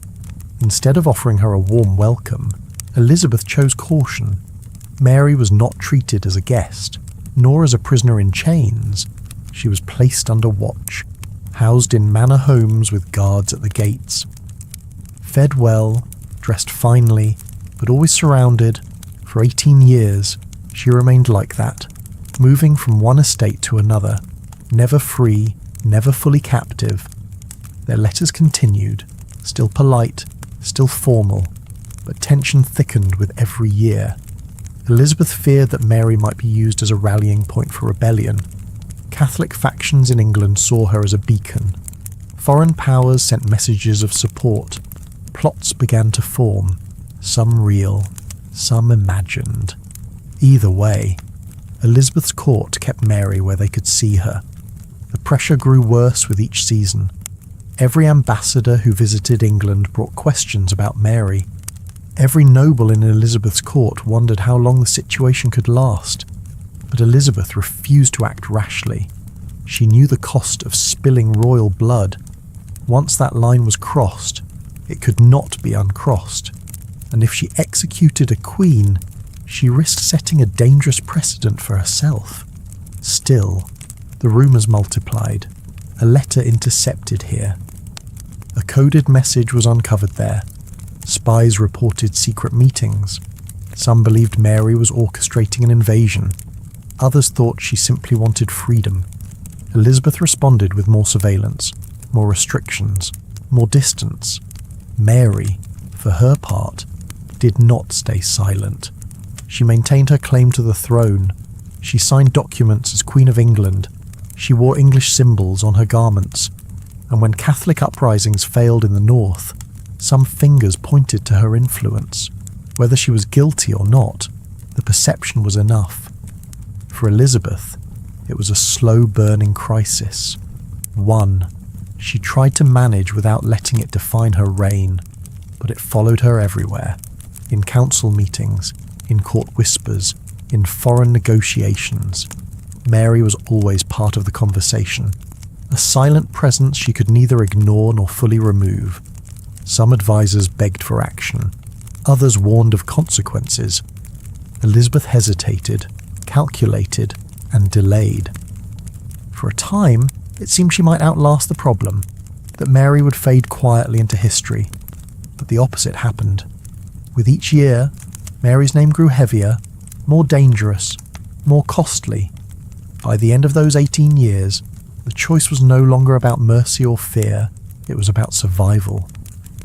Instead of offering her a warm welcome, Elizabeth chose caution. Mary was not treated as a guest, nor as a prisoner in chains. She was placed under watch, housed in manor homes with guards at the gates. Fed well, dressed finely, but always surrounded, for 18 years, she remained like that, moving from one estate to another, never free, never fully captive. Their letters continued, still polite, still formal, but tension thickened with every year. Elizabeth feared that Mary might be used as a rallying point for rebellion. Catholic factions in England saw her as a beacon. Foreign powers sent messages of support. Plots began to form, some real, some imagined. Either way, Elizabeth's court kept Mary where they could see her. The pressure grew worse with each season. Every ambassador who visited England brought questions about Mary. Every noble in Elizabeth's court wondered how long the situation could last. But Elizabeth refused to act rashly. She knew the cost of spilling royal blood. Once that line was crossed, it could not be uncrossed. And if she executed a queen, she risked setting a dangerous precedent for herself. Still, the rumours multiplied. A letter intercepted here. A coded message was uncovered there. Spies reported secret meetings. Some believed Mary was orchestrating an invasion. Others thought she simply wanted freedom. Elizabeth responded with more surveillance, more restrictions, more distance. Mary, for her part, did not stay silent. She maintained her claim to the throne. She signed documents as Queen of England. She wore English symbols on her garments. And when Catholic uprisings failed in the north, some fingers pointed to her influence. Whether she was guilty or not, the perception was enough. For Elizabeth, it was a slow-burning crisis. One she tried to manage without letting it define her reign, but it followed her everywhere. In council meetings, in court whispers, in foreign negotiations. Mary was always part of the conversation. A silent presence she could neither ignore nor fully remove. Some advisors begged for action. Others warned of consequences. Elizabeth hesitated, calculated, and delayed. For a time, it seemed she might outlast the problem, that Mary would fade quietly into history. But the opposite happened. With each year, Mary's name grew heavier, more dangerous, more costly. By the end of those 18 years, the choice was no longer about mercy or fear, it was about survival.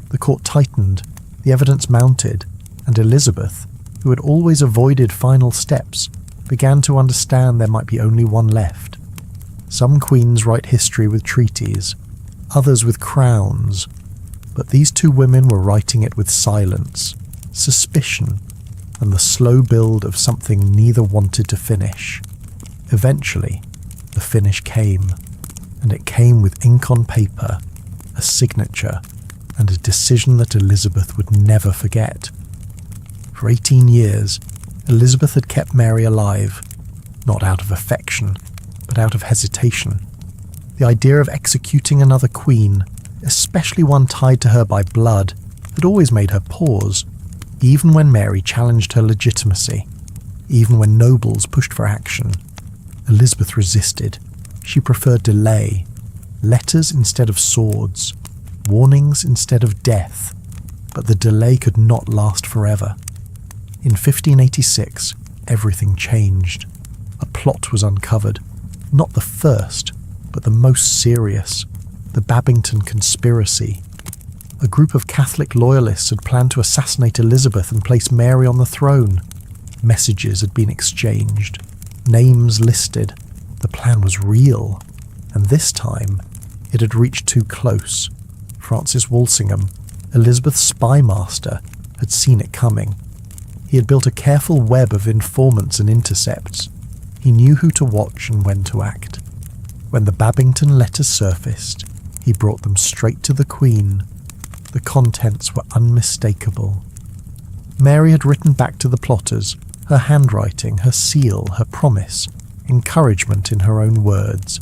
The court tightened, the evidence mounted, and Elizabeth, who had always avoided final steps, began to understand there might be only one left. Some queens write history with treaties, others with crowns, but these two women were writing it with silence, suspicion, and the slow build of something neither wanted to finish. Eventually, the finish came, and it came with ink on paper, a signature, and a decision that Elizabeth would never forget. For 18 years, Elizabeth had kept Mary alive, not out of affection, but out of hesitation. The idea of executing another queen, especially one tied to her by blood, had always made her pause, even when Mary challenged her legitimacy, even when nobles pushed for action. Elizabeth resisted. She preferred delay, letters instead of swords, warnings instead of death, but the delay could not last forever. In 1586, everything changed. A plot was uncovered, not the first, but the most serious, the Babington conspiracy. A group of Catholic loyalists had planned to assassinate Elizabeth and place Mary on the throne. Messages had been exchanged, names listed. The plan was real, and this time it had reached too close. Francis Walsingham, Elizabeth's spy master, had seen it coming. He had built a careful web of informants and intercepts. He knew who to watch and when to act. When the Babington letters surfaced, he brought them straight to the Queen. The contents were unmistakable. Mary had written back to the plotters, her handwriting, her seal, her promise, encouragement in her own words,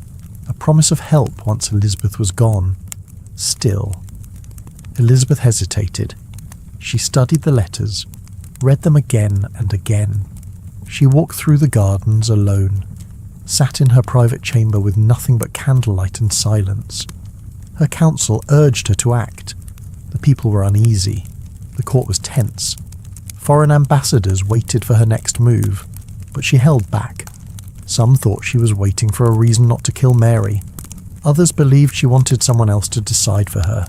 a promise of help once Elizabeth was gone. Still, Elizabeth hesitated. She studied the letters, read them again and again. She walked through the gardens alone, sat in her private chamber with nothing but candlelight and silence. Her council urged her to act. The people were uneasy. The court was tense. Foreign ambassadors waited for her next move, but she held back. Some thought she was waiting for a reason not to kill Mary. Others believed she wanted someone else to decide for her.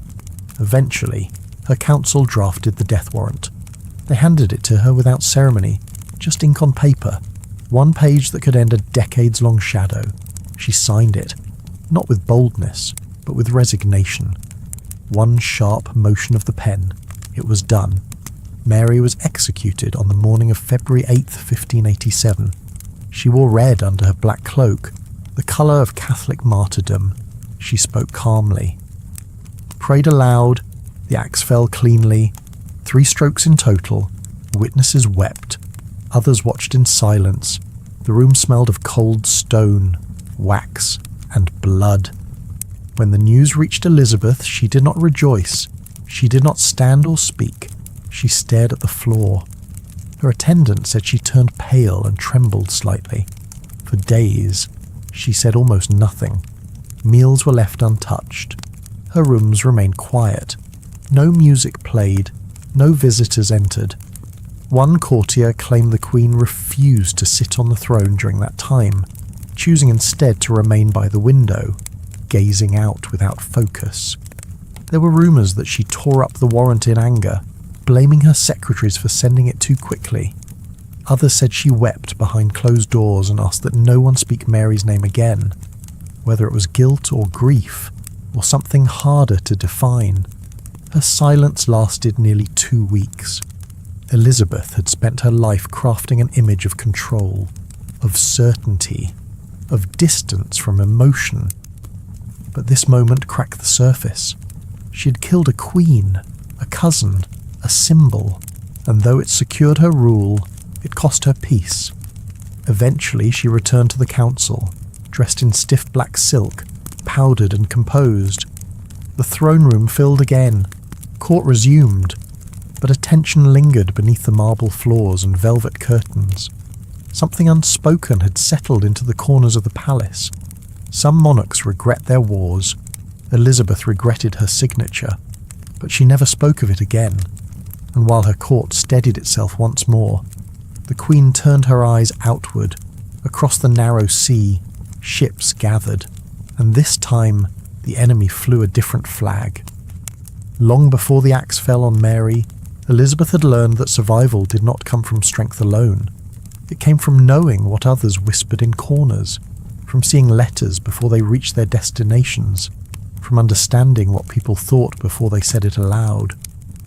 Eventually, her council drafted the death warrant. They handed it to her without ceremony, just ink on paper, one page that could end a decades-long shadow. She signed it, not with boldness, but with resignation. One sharp motion of the pen, it was done. Mary was executed on the morning of February 8th, 1587. She wore red under her black cloak, the colour of Catholic martyrdom. She spoke calmly. Prayed aloud, the axe fell cleanly. 3 strokes in total. Witnesses wept. Others watched in silence. The room smelled of cold stone, wax, and blood. When the news reached Elizabeth, she did not rejoice. She did not stand or speak. She stared at the floor. Her attendant said she turned pale and trembled slightly. For days, She said almost nothing. Meals were left untouched. Her rooms remained quiet. No music played. No visitors entered. One courtier claimed the Queen refused to sit on the throne during that time, choosing instead to remain by the window, gazing out without focus. There were rumours that she tore up the warrant in anger, blaming her secretaries for sending it too quickly. Others said she wept behind closed doors and asked that no one speak Mary's name again, whether it was guilt or grief, or something harder to define. Her silence lasted nearly 2 weeks. Elizabeth had spent her life crafting an image of control, of certainty, of distance from emotion. But this moment cracked the surface. She had killed a queen, a cousin, a symbol, and though it secured her rule, it cost her peace. Eventually she returned to the council, dressed in stiff black silk, powdered and composed. The throne room filled again. Court resumed, but a tension lingered beneath the marble floors and velvet curtains. Something unspoken had settled into the corners of the palace. Some monarchs regret their wars. Elizabeth regretted her signature, but she never spoke of it again. And while her court steadied itself once more, the Queen turned her eyes outward. Across the narrow sea, ships gathered, and this time the enemy flew a different flag. Long before the axe fell on Mary, Elizabeth had learned that survival did not come from strength alone. It came from knowing what others whispered in corners, from seeing letters before they reached their destinations, from understanding what people thought before they said it aloud.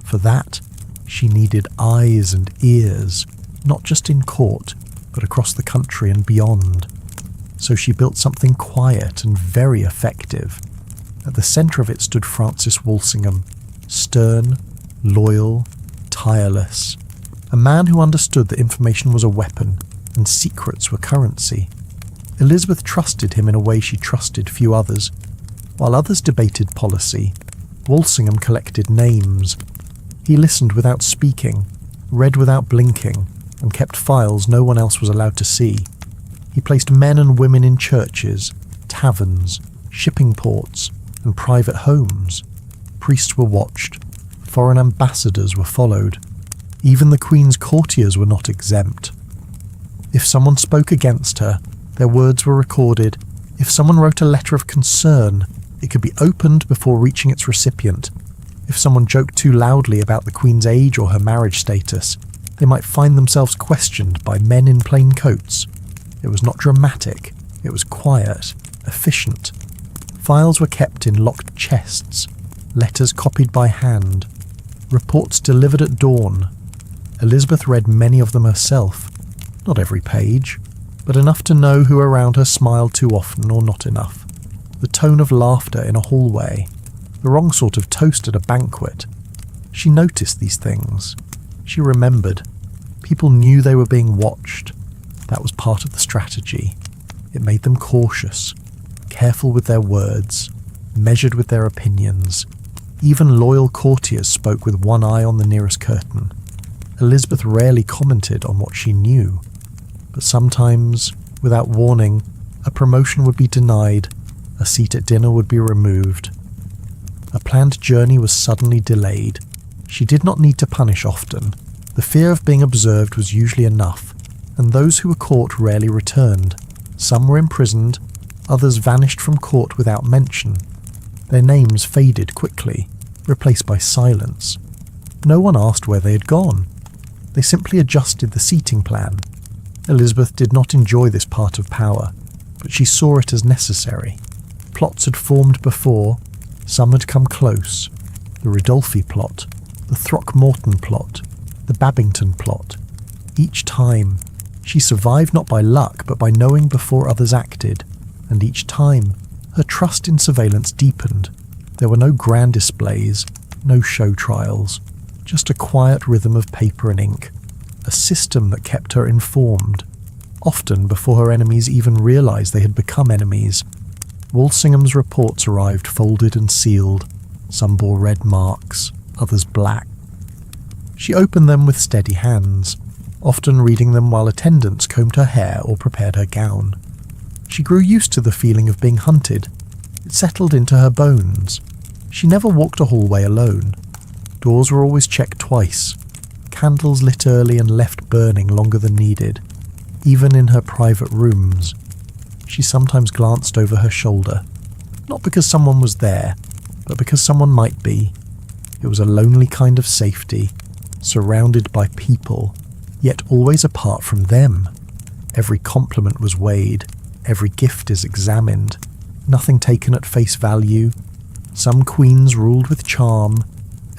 For that, she needed eyes and ears, not just in court, but across the country and beyond. So she built something quiet and very effective. At the centre of it stood Francis Walsingham, stern, loyal, tireless, a man who understood that information was a weapon and secrets were currency. Elizabeth trusted him in a way she trusted few others. While others debated policy, Walsingham collected names. He listened without speaking, read without blinking, and kept files no one else was allowed to see. He placed men and women in churches, taverns, shipping ports, and private homes. Priests were watched. Foreign ambassadors were followed. Even the Queen's courtiers were not exempt. If someone spoke against her, their words were recorded. If someone wrote a letter of concern, it could be opened before reaching its recipient. If someone joked too loudly about the Queen's age or her marriage status, they might find themselves questioned by men in plain coats. It was not dramatic, it was quiet, efficient. Files were kept in locked chests, letters copied by hand, reports delivered at dawn. Elizabeth read many of them herself, not every page, but enough to know who around her smiled too often or not enough. The tone of laughter in a hallway, the wrong sort of toast at a banquet. She noticed these things. She remembered. People knew they were being watched. That was part of the strategy. It made them cautious, careful with their words, measured with their opinions. Even loyal courtiers spoke with one eye on the nearest curtain. Elizabeth rarely commented on what she knew, but sometimes, without warning, a promotion would be denied, a seat at dinner would be removed. A planned journey was suddenly delayed. She did not need to punish often. The fear of being observed was usually enough, and those who were caught rarely returned. Some were imprisoned, others vanished from court without mention. Their names faded quickly, replaced by silence. No one asked where they had gone. They simply adjusted the seating plan. Elizabeth did not enjoy this part of power, but she saw it as necessary. Plots had formed before, some had come close. The Ridolfi plot, the Throckmorton plot, the Babington plot. Each time, she survived not by luck but by knowing before others acted, and each time, her trust in surveillance deepened. There were no grand displays, no show trials, just a quiet rhythm of paper and ink, a system that kept her informed, often before her enemies even realized they had become enemies. Walsingham's reports arrived folded and sealed. Some bore red marks, others black. She opened them with steady hands, often reading them while attendants combed her hair or prepared her gown. She grew used to the feeling of being hunted. It settled into her bones. She never walked a hallway alone. Doors were always checked twice. Candles lit early and left burning longer than needed, even in her private rooms. She sometimes glanced over her shoulder, not because someone was there, but because someone might be. It was a lonely kind of safety, surrounded by people, yet always apart from them. Every compliment was weighed, every gift is examined, nothing taken at face value. Some queens ruled with charm,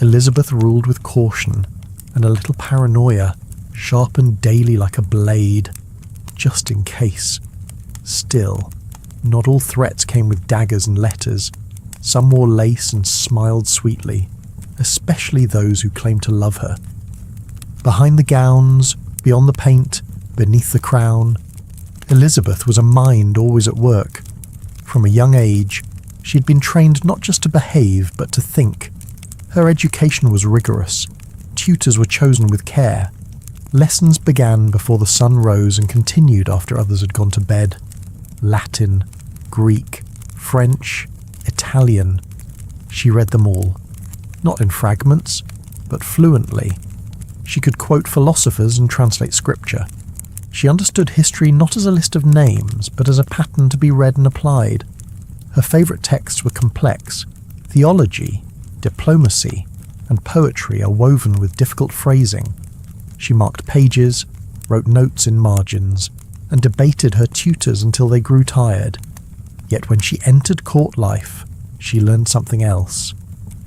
Elizabeth ruled with caution, and a little paranoia, sharpened daily like a blade, just in case. Still, not all threats came with daggers and letters. Some wore lace and smiled sweetly, especially those who claimed to love her. Behind the gowns, beyond the paint, beneath the crown, Elizabeth was a mind always at work. From a young age, she had been trained not just to behave, but to think. Her education was rigorous. Tutors were chosen with care. Lessons began before the sun rose and continued after others had gone to bed. Latin, Greek, French, Italian. She read them all. Not in fragments, but fluently. She could quote philosophers and translate scripture. She understood history not as a list of names, but as a pattern to be read and applied. Her favourite texts were complex. Theology, diplomacy, and poetry are woven with difficult phrasing. She marked pages, wrote notes in margins, and debated her tutors until they grew tired. Yet when she entered court life, she learned something else,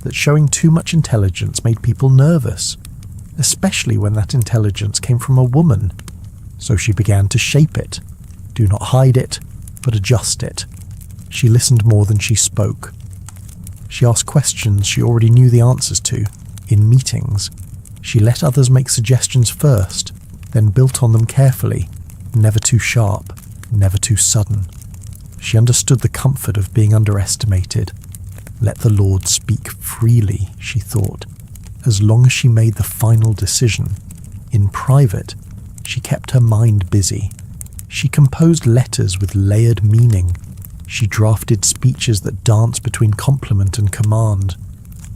that showing too much intelligence made people nervous, especially when that intelligence came from a woman. So she began to shape it. Do not hide it, but adjust it. She listened more than she spoke. She asked questions she already knew the answers to. In meetings, she let others make suggestions first, then built on them carefully, never too sharp, never too sudden. She understood the comfort of being underestimated. Let the Lord speak freely, she thought, as long as she made the final decision. In private, she kept her mind busy. She composed letters with layered meaning. She drafted speeches that danced between compliment and command.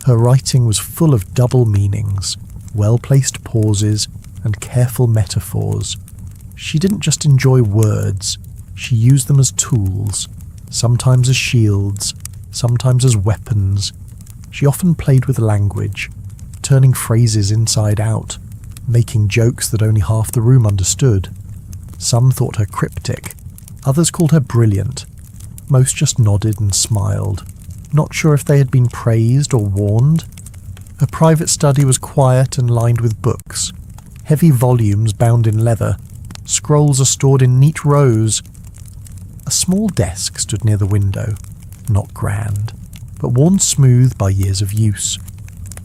Her writing was full of double meanings, well-placed pauses, and careful metaphors. She didn't just enjoy words, she used them as tools, sometimes as shields, sometimes as weapons. She often played with language, turning phrases inside out, making jokes that only half the room understood. Some thought her cryptic, others called her brilliant. Most just nodded and smiled, not sure if they had been praised or warned. Her private study was quiet and lined with books, heavy volumes bound in leather. Scrolls are stored in neat rows. A small desk stood near the window, not grand, but worn smooth by years of use.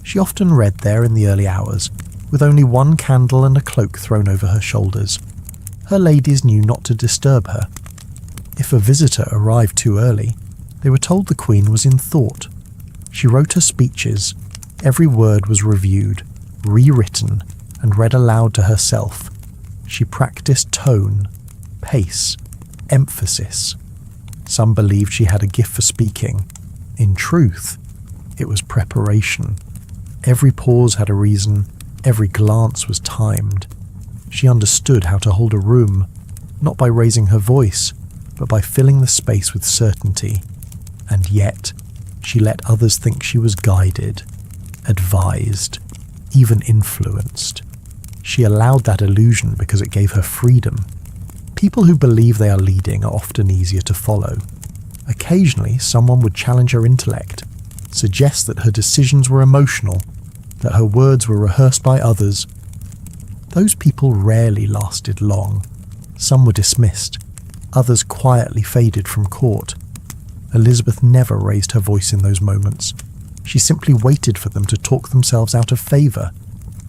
She often read there in the early hours, with only one candle and a cloak thrown over her shoulders. Her ladies knew not to disturb her. If a visitor arrived too early, they were told the Queen was in thought. She wrote her speeches. Every word was reviewed, rewritten, and read aloud to herself. She practiced tone, pace, emphasis. Some believed she had a gift for speaking. In truth, it was preparation. Every pause had a reason, every glance was timed. She understood how to hold a room, not by raising her voice, but by filling the space with certainty. And yet, she let others think she was guided, advised, even influenced. She allowed that illusion because it gave her freedom. People who believe they are leading are often easier to follow. Occasionally, someone would challenge her intellect, suggest that her decisions were emotional, that her words were rehearsed by others. Those people rarely lasted long. Some were dismissed, others quietly faded from court. Elizabeth never raised her voice in those moments. She simply waited for them to talk themselves out of favour.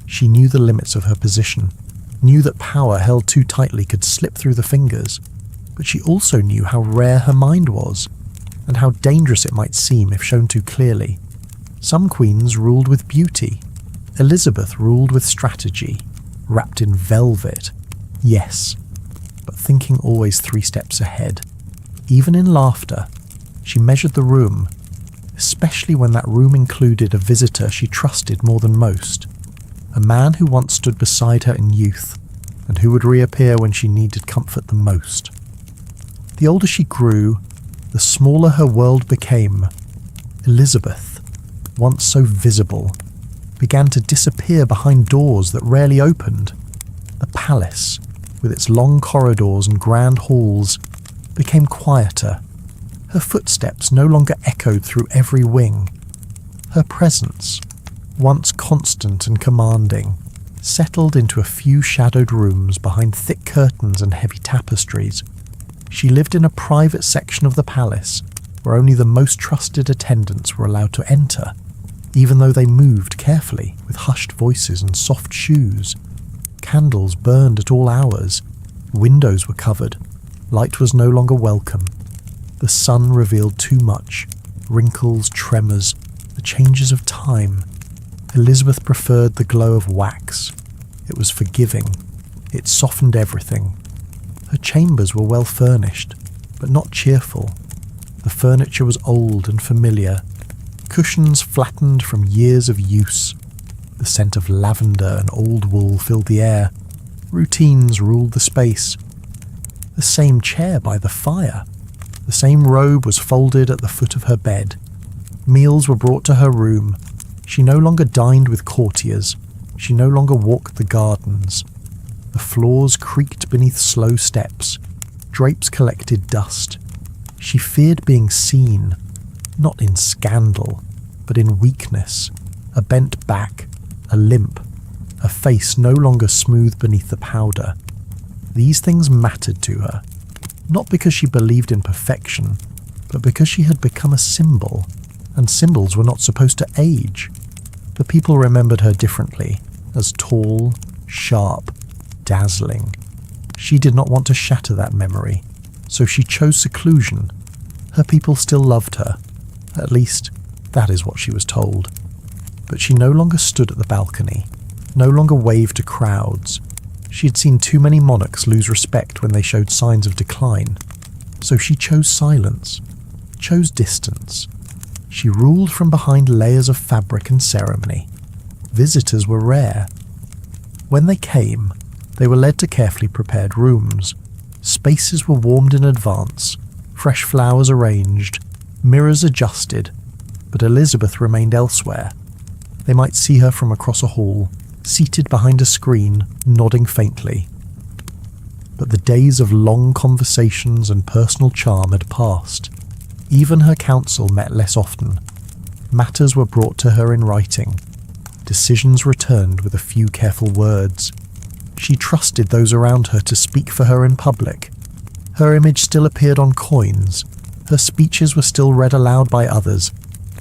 She knew the limits of her position, knew that power held too tightly could slip through the fingers, but she also knew how rare her mind was, and how dangerous it might seem if shown too clearly. Some queens ruled with beauty. Elizabeth ruled with strategy, wrapped in velvet. Yes, but thinking always 3 steps ahead. Even in laughter, she measured the room, especially when that room included a visitor she trusted more than most, a man who once stood beside her in youth and who would reappear when she needed comfort the most. The older she grew, the smaller her world became. Elizabeth, once so visible, began to disappear behind doors that rarely opened. The palace, with its long corridors and grand halls, became quieter. Her footsteps no longer echoed through every wing. Her presence, once constant and commanding, settled into a few shadowed rooms behind thick curtains and heavy tapestries. She lived in a private section of the palace where only the most trusted attendants were allowed to enter, even though they moved carefully with hushed voices and soft shoes. Candles burned at all hours. Windows were covered. Light was no longer welcome. The sun revealed too much. Wrinkles, tremors, the changes of time. Elizabeth preferred the glow of wax. It was forgiving. It softened everything. Her chambers were well furnished, but not cheerful. The furniture was old and familiar. Cushions flattened from years of use. The scent of lavender and old wool filled the air. Routines ruled the space. The same chair by the fire. The same robe was folded at the foot of her bed. Meals were brought to her room. She no longer dined with courtiers. She no longer walked the gardens. The floors creaked beneath slow steps. Drapes collected dust. She feared being seen, not in scandal, but in weakness, a bent back, a limp, a face no longer smooth beneath the powder. These things mattered to her, not because she believed in perfection, but because she had become a symbol, and symbols were not supposed to age. The people remembered her differently, as tall, sharp, dazzling. She did not want to shatter that memory, so she chose seclusion. Her people still loved her. At least, that is what she was told. But she no longer stood at the balcony, no longer waved to crowds. She had seen too many monarchs lose respect when they showed signs of decline. So she chose silence, chose distance. She ruled from behind layers of fabric and ceremony. Visitors were rare. When they came, they were led to carefully prepared rooms. Spaces were warmed in advance, fresh flowers arranged, mirrors adjusted, but Elizabeth remained elsewhere. They might see her from across a hall, seated behind a screen, nodding faintly. But the days of long conversations and personal charm had passed. Even her council met less often. Matters were brought to her in writing. Decisions returned with a few careful words. She trusted those around her to speak for her in public. Her image still appeared on coins. Her speeches were still read aloud by others,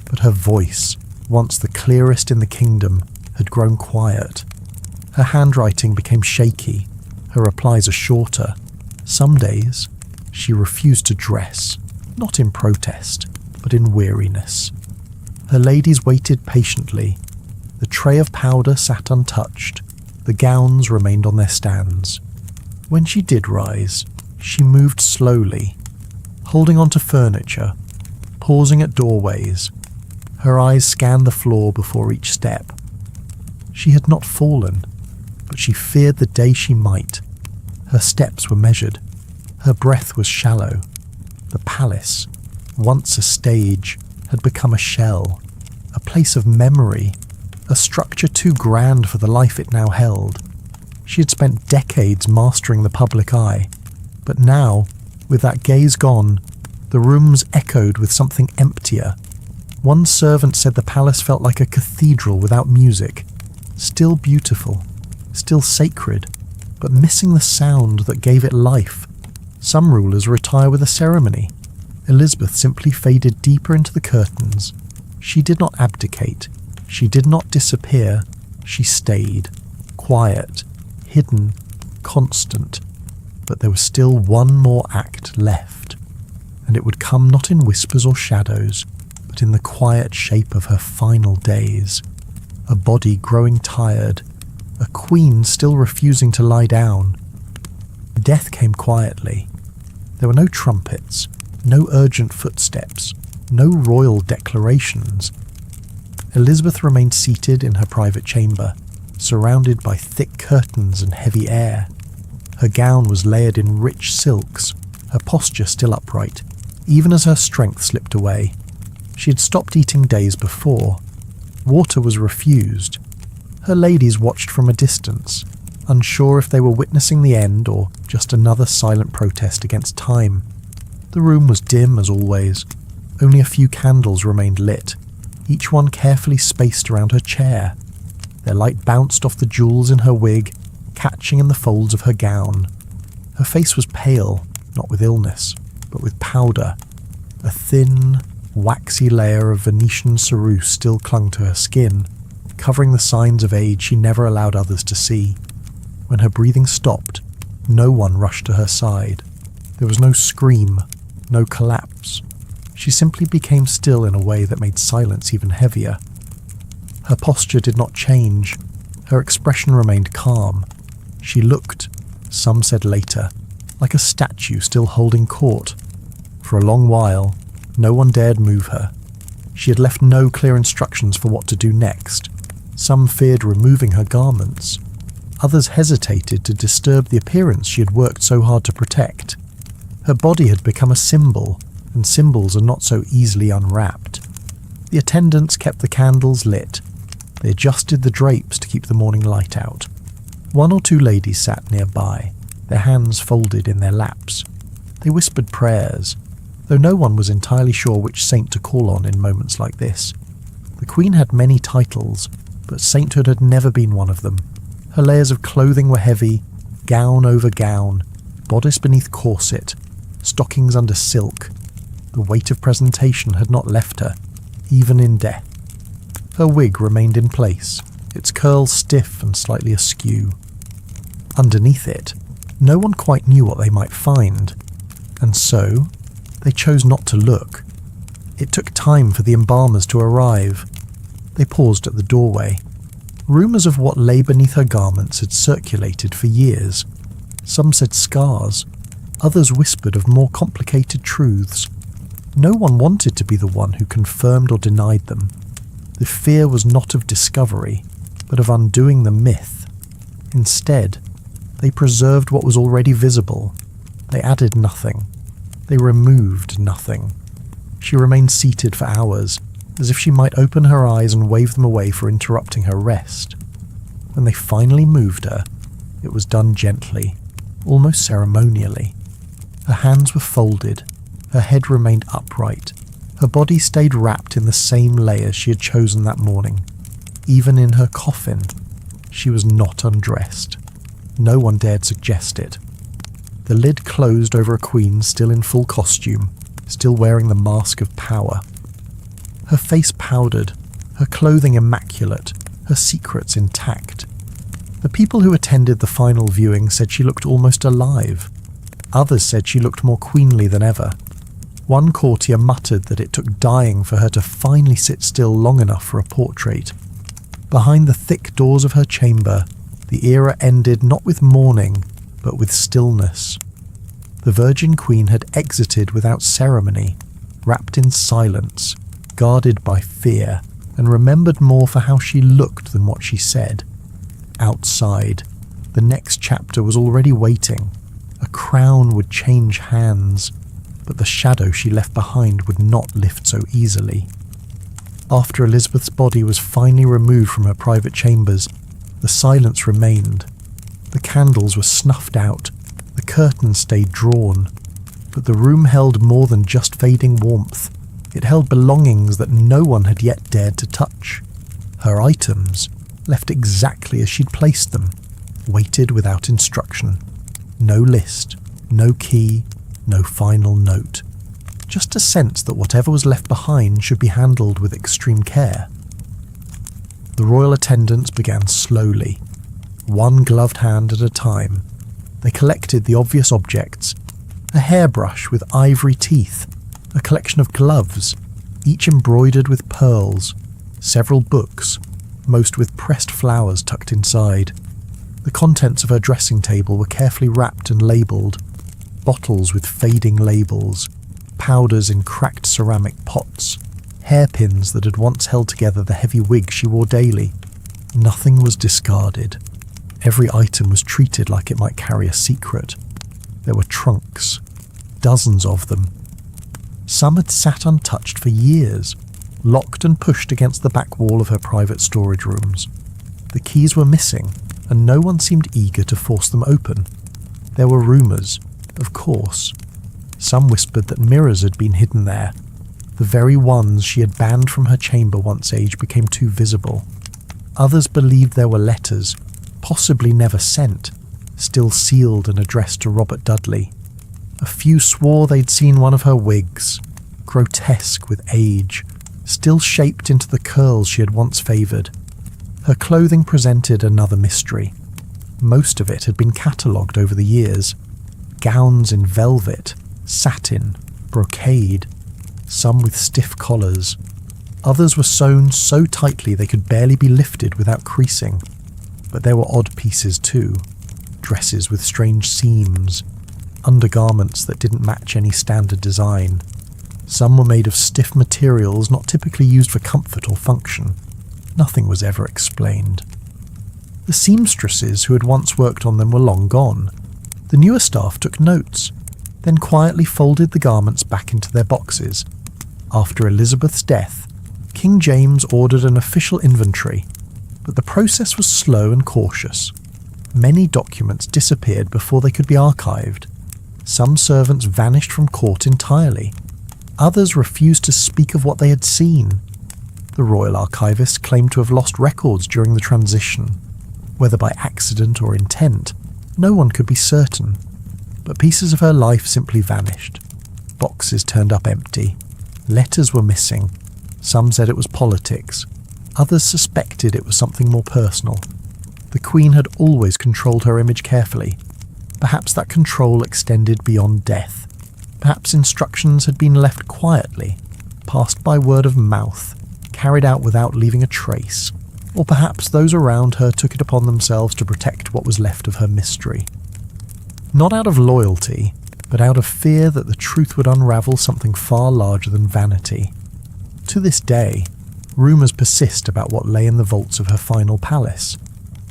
but her voice, once the clearest in the kingdom, had grown quiet. Her handwriting became shaky. Her replies are shorter. Some days, she refused to dress, not in protest, but in weariness. Her ladies waited patiently. The tray of powder sat untouched. The gowns remained on their stands. When she did rise, she moved slowly, holding onto furniture, pausing at doorways. Her eyes scanned the floor before each step. She had not fallen, but she feared the day she might. Her steps were measured. Her breath was shallow. The palace, once a stage, had become a shell, a place of memory, a structure too grand for the life it now held. She had spent decades mastering the public eye, but now, with that gaze gone, the rooms echoed with something emptier. One servant said the palace felt like a cathedral without music, still beautiful, still sacred, but missing the sound that gave it life. Some rulers retire with a ceremony. Elizabeth simply faded deeper into the curtains. She did not abdicate. She did not disappear. She stayed, quiet, hidden, constant. But there was still one more act left, and it would come not in whispers or shadows, but in the quiet shape of her final days. A body growing tired, a queen still refusing to lie down. Death came quietly. There were no trumpets, No urgent footsteps, no royal declarations. Elizabeth remained seated in her private chamber, surrounded by thick curtains and heavy air. Her gown was layered in rich silks, her posture still upright, even as her strength slipped away. She had stopped eating days before. Water was refused. Her ladies watched from a distance, unsure if they were witnessing the end or just another silent protest against time. The room was dim as always. Only a few candles remained lit, each one carefully spaced around her chair. Their light bounced off the jewels in her wig, catching in the folds of her gown. Her face was pale, not with illness, but with powder. A thin, waxy layer of Venetian ceruse still clung to her skin, covering the signs of age she never allowed others to see. When her breathing stopped, no one rushed to her side. There was no scream, no collapse. She simply became still in a way that made silence even heavier. Her posture did not change. Her expression remained calm. She looked, some said later, like a statue still holding court. For a long while, no one dared move her. She had left no clear instructions for what to do next. Some feared removing her garments. Others hesitated to disturb the appearance she had worked so hard to protect. Her body had become a symbol, and symbols are not so easily unwrapped. The attendants kept the candles lit. They adjusted the drapes to keep the morning light out. One or two ladies sat nearby, their hands folded in their laps. They whispered prayers, though no one was entirely sure which saint to call on in moments like this. The Queen had many titles, but sainthood had never been one of them. Her layers of clothing were heavy, gown over gown, bodice beneath corset, stockings under silk. The weight of presentation had not left her, even in death. Her wig remained in place, its curls stiff and slightly askew. Underneath it, no one quite knew what they might find, and so they chose not to look. It took time for the embalmers to arrive. They paused at the doorway. Rumours of what lay beneath her garments had circulated for years. Some said scars, others whispered of more complicated truths. No one wanted to be the one who confirmed or denied them. The fear was not of discovery, but of undoing the myth. Instead, they preserved what was already visible. They added nothing. They removed nothing. She remained seated for hours, as if she might open her eyes and wave them away for interrupting her rest. When they finally moved her, it was done gently, almost ceremonially. Her hands were folded, her head remained upright, her body stayed wrapped in the same layers she had chosen that morning. Even in her coffin, she was not undressed. No one dared suggest it. The lid closed over a queen still in full costume, still wearing the mask of power. Her face powdered, her clothing immaculate, her secrets intact. The people who attended the final viewing said she looked almost alive. Others said she looked more queenly than ever. One courtier muttered that it took dying for her to finally sit still long enough for a portrait. Behind the thick doors of her chamber, the era ended not with mourning, but with stillness. The Virgin Queen had exited without ceremony, wrapped in silence, guarded by fear, and remembered more for how she looked than what she said. Outside, the next chapter was already waiting. A crown would change hands, but the shadow she left behind would not lift so easily. After Elizabeth's body was finally removed from her private chambers, the silence remained. The candles were snuffed out, the curtains stayed drawn, but the room held more than just fading warmth. It held belongings that no one had yet dared to touch. Her items, left exactly as she'd placed them, waited without instruction. No list, no key, no final note. Just a sense that whatever was left behind should be handled with extreme care. The royal attendants began slowly, one gloved hand at a time. They collected the obvious objects: a hairbrush with ivory teeth, a collection of gloves, each embroidered with pearls, several books, most with pressed flowers tucked inside. The contents of her dressing table were carefully wrapped and labelled: bottles with fading labels, powders in cracked ceramic pots, hairpins that had once held together the heavy wig she wore daily. Nothing was discarded. Every item was treated like it might carry a secret. There were trunks, dozens of them. Some had sat untouched for years, locked and pushed against the back wall of her private storage rooms. The keys were missing, and no one seemed eager to force them open. There were rumours, of course. Some whispered that mirrors had been hidden there. The very ones she had banned from her chamber once Age became too visible. Others believed there were letters, possibly never sent, still sealed and addressed to Robert Dudley. A few swore they'd seen one of her wigs, grotesque with age, still shaped into the curls she had once favoured. Her clothing presented another mystery. Most of it had been catalogued over the years. Gowns in velvet, satin, brocade, some with stiff collars. Others were sewn so tightly they could barely be lifted without creasing. But there were odd pieces too. Dresses with strange seams, undergarments that didn't match any standard design. Some were made of stiff materials not typically used for comfort or function. Nothing was ever explained. The seamstresses who had once worked on them were long gone. The newer staff took notes, then quietly folded the garments back into their boxes. After Elizabeth's death, King James ordered an official inventory, but the process was slow and cautious. Many documents disappeared before they could be archived. Some servants vanished from court entirely. Others refused to speak of what they had seen. The royal archivist claimed to have lost records during the transition. Whether by accident or intent, no one could be certain. But pieces of her life simply vanished. Boxes turned up empty. Letters were missing. Some said it was politics. Others suspected it was something more personal. The Queen had always controlled her image carefully. Perhaps that control extended beyond death. Perhaps instructions had been left quietly, passed by word of mouth, carried out without leaving a trace. Or perhaps those around her took it upon themselves to protect what was left of her mystery. Not out of loyalty, but out of fear that the truth would unravel something far larger than vanity. To this day, rumours persist about what lay in the vaults of her final palace.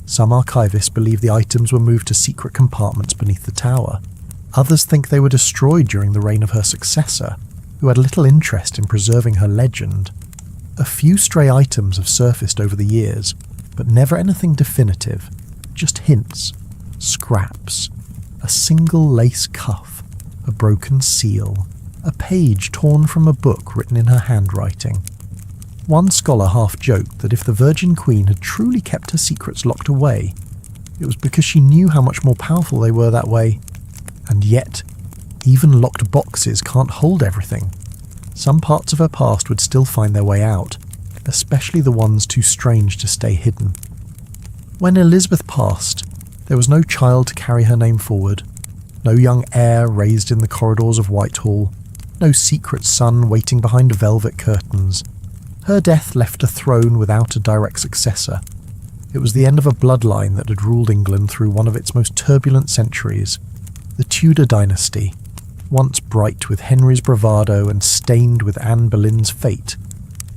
Some archivists believe the items were moved to secret compartments beneath the tower. Others think they were destroyed during the reign of her successor, who had little interest in preserving her legend. A few stray items have surfaced over the years, but never anything definitive, just hints, scraps, a single lace cuff, a broken seal, a page torn from a book written in her handwriting. One scholar half joked that if the Virgin Queen had truly kept her secrets locked away, it was because she knew how much more powerful they were that way. And yet, even locked boxes can't hold everything. Some parts of her past would still find their way out, especially the ones too strange to stay hidden. When Elizabeth passed, there was no child to carry her name forward, no young heir raised in the corridors of Whitehall, no secret son waiting behind velvet curtains. Her death left a throne without a direct successor. It was the end of a bloodline that had ruled England through one of its most turbulent centuries. The Tudor dynasty, once bright with Henry's bravado and stained with Anne Boleyn's fate,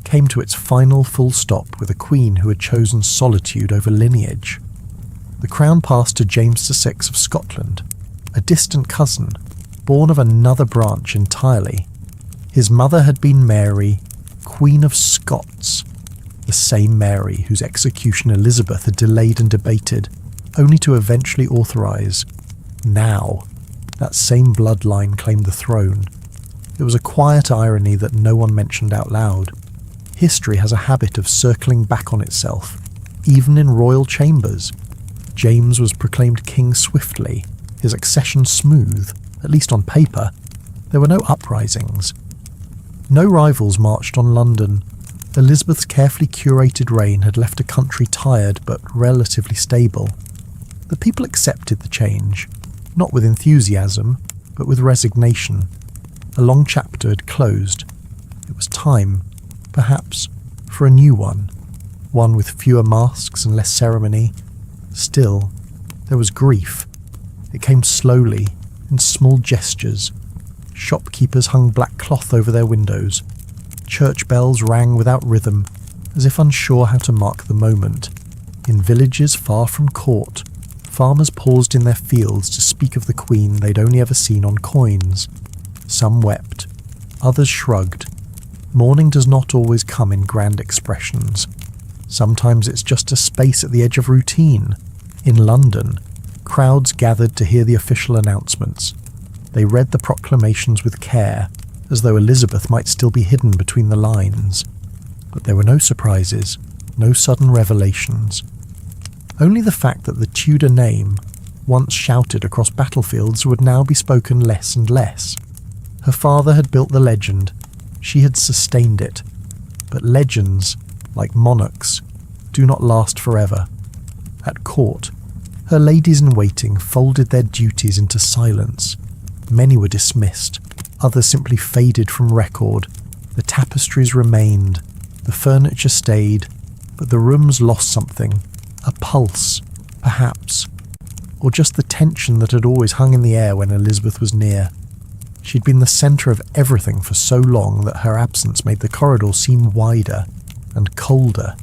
came to its final full stop with a queen who had chosen solitude over lineage. The crown passed to James VI of Scotland, a distant cousin, born of another branch entirely. His mother had been Mary, Queen of Scots, the same Mary whose execution Elizabeth had delayed and debated, only to eventually authorise. Now, that same bloodline claimed the throne. It was a quiet irony that no one mentioned out loud. History has a habit of circling back on itself, even in royal chambers. James was proclaimed king swiftly, his accession smooth, at least on paper. There were no uprisings. No rivals marched on London. Elizabeth's carefully curated reign had left a country tired but relatively stable. The people accepted the change, not with enthusiasm, but with resignation. A long chapter had closed. It was time, perhaps, for a new one with fewer masks and less ceremony. Still, there was grief. It came slowly, in small gestures, Shopkeepers hung black cloth over their windows. Church bells rang without rhythm, as if unsure how to mark the moment. In villages far from court, farmers paused in their fields to speak of the Queen they'd only ever seen on coins. Some wept, others shrugged. Mourning does not always come in grand expressions. Sometimes it's just a space at the edge of routine. In London, crowds gathered to hear the official announcements. They read the proclamations with care, as though Elizabeth might still be hidden between the lines. But there were no surprises, no sudden revelations. Only the fact that the Tudor name, once shouted across battlefields, would now be spoken less and less. Her father had built the legend, she had sustained it. But legends, like monarchs, do not last forever. At court, her ladies-in-waiting folded their duties into silence. Many were dismissed, others simply faded from record. The tapestries remained, the furniture stayed, but the rooms lost something. A pulse, perhaps, or just the tension that had always hung in the air when Elizabeth was near. She'd been the centre of everything for so long that her absence made the corridor seem wider and colder.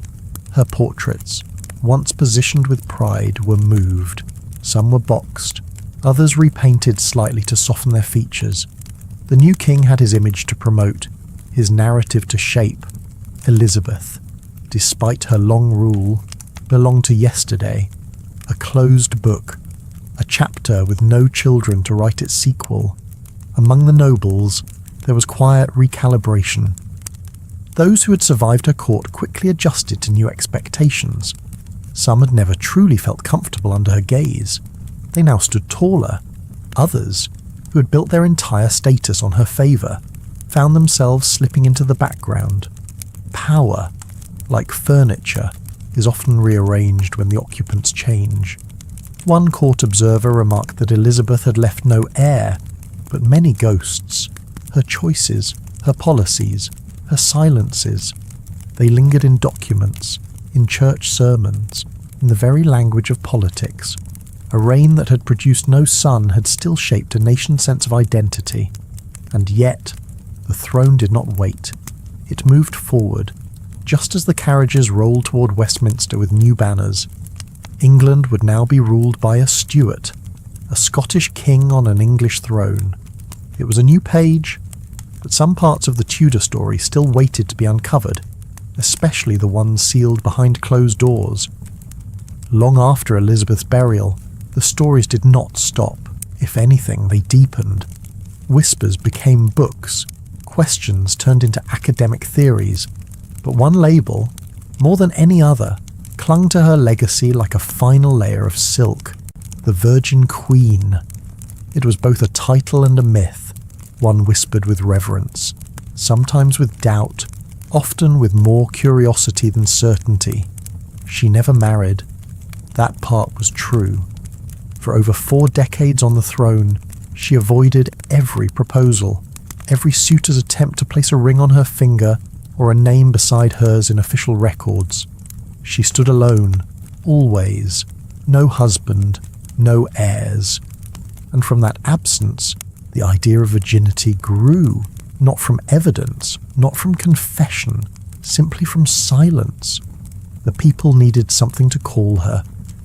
Her portraits, once positioned with pride, were moved. Some were boxed, others repainted slightly to soften their features. The new king had his image to promote, his narrative to shape. Elizabeth, despite her long rule, belonged to yesterday, a closed book, a chapter with no children to write its sequel. Among the nobles, there was quiet recalibration. Those who had survived her court quickly adjusted to new expectations. Some had never truly felt comfortable under her gaze. They now stood taller. Others, who had built their entire status on her favour, found themselves slipping into the background. Power, like furniture, is often rearranged when the occupants change. One court observer remarked that Elizabeth had left no heir, but many ghosts. Her choices, her policies, her silences. They lingered in documents, in church sermons, in the very language of politics. A reign that had produced no son had still shaped a nation's sense of identity. And yet, the throne did not wait. It moved forward, just as the carriages rolled toward Westminster with new banners. England would now be ruled by a Stuart, a Scottish king on an English throne. It was a new page, but some parts of the Tudor story still waited to be uncovered, especially the ones sealed behind closed doors. Long after Elizabeth's burial, the stories did not stop. If anything, they deepened. Whispers became books, questions turned into academic theories, but one label, more than any other, clung to her legacy like a final layer of silk: the Virgin Queen. It was both a title and a myth, one whispered with reverence, sometimes with doubt, often with more curiosity than certainty. She never married. That part was true. For over 4 decades on the throne, she avoided every proposal, every suitor's attempt to place a ring on her finger or a name beside hers in official records. She stood alone, always. No husband, no heirs. And from that absence, the idea of virginity grew, not from evidence, not from confession, simply from silence. The people needed something to call her,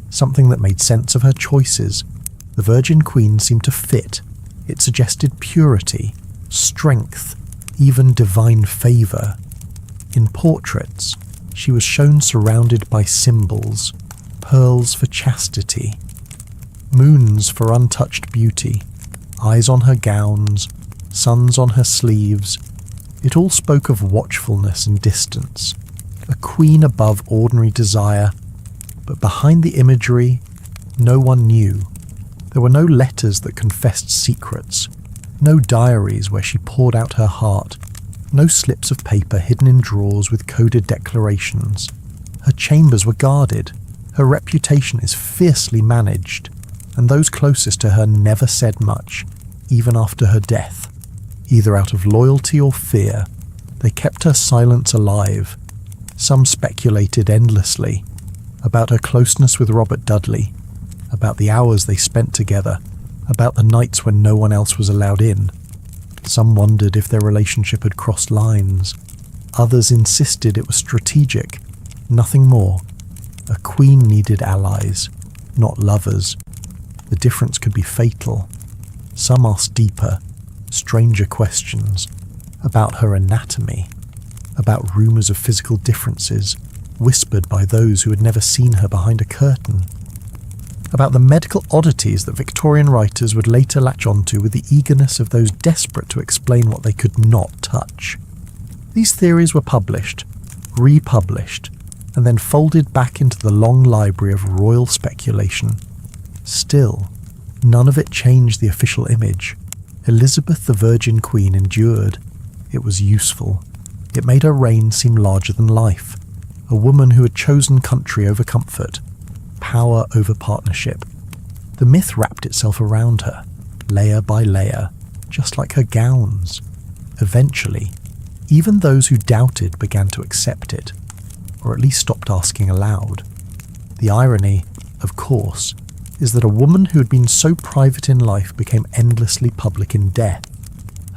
something that made sense of her choices. The Virgin Queen seemed to fit. It suggested purity, strength, even divine favour. In portraits, she was shown surrounded by symbols, pearls for chastity, moons for untouched beauty, eyes on her gowns, suns on her sleeves. It all spoke of watchfulness and distance, a queen above ordinary desire. But behind the imagery, no one knew. There were no letters that confessed secrets, no diaries where she poured out her heart, no slips of paper hidden in drawers with coded declarations. Her chambers were guarded, her reputation is fiercely managed, and those closest to her never said much, even after her death. Either out of loyalty or fear, they kept her silence alive. Some speculated endlessly about her closeness with Robert Dudley, about the hours they spent together, about the nights when no one else was allowed in. Some wondered if their relationship had crossed lines. Others insisted it was strategic, nothing more. A queen needed allies, not lovers. The difference could be fatal. Some asked deeper, stranger questions about her anatomy, about rumours of physical differences whispered by those who had never seen her behind a curtain, about the medical oddities that Victorian writers would later latch onto with the eagerness of those desperate to explain what they could not touch. These theories were published, republished, and then folded back into the long library of royal speculation. Still, none of it changed the official image. Elizabeth the Virgin Queen endured. It was useful. It made her reign seem larger than life. A woman who had chosen country over comfort, power over partnership. The myth wrapped itself around her, layer by layer, just like her gowns. Eventually, even those who doubted began to accept it, or at least stopped asking aloud. The irony, of course, is that a woman who had been so private in life became endlessly public in death.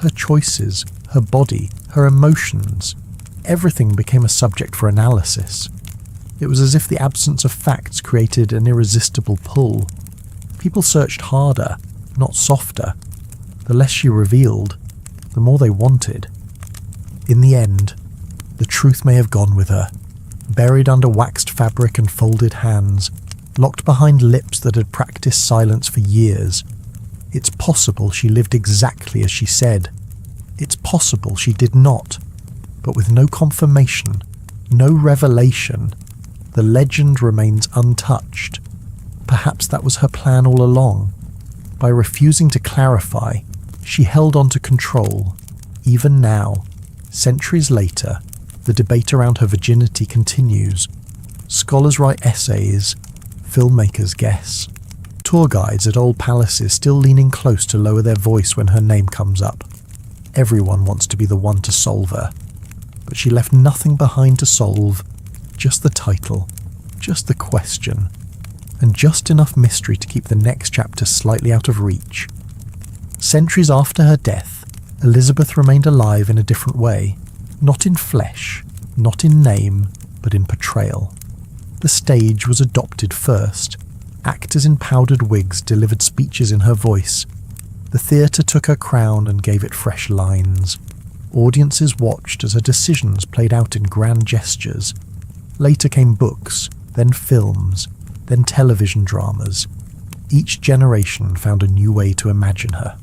Her choices, her body, her emotions, everything became a subject for analysis. It was as if the absence of facts created an irresistible pull. People searched harder, not softer. The less she revealed, the more they wanted. In the end, the truth may have gone with her, buried under waxed fabric and folded hands, locked behind lips that had practiced silence for years. It's possible she lived exactly as she said. It's possible she did not. But with no confirmation, no revelation, the legend remains untouched. Perhaps that was her plan all along. By refusing to clarify, she held on to control. Even now, centuries later, the debate around her virginity continues. Scholars write essays, filmmakers guess. Tour guides at old palaces still leaning close to lower their voice when her name comes up. Everyone wants to be the one to solve her. But she left nothing behind to solve, just the title, just the question, and just enough mystery to keep the next chapter slightly out of reach. Centuries after her death, Elizabeth remained alive in a different way, not in flesh, not in name, but in portrayal. The stage was adopted first. Actors in powdered wigs delivered speeches in her voice. The theatre took her crown and gave it fresh lines. Audiences watched as her decisions played out in grand gestures. Later came books, then films, then television dramas. Each generation found a new way to imagine her.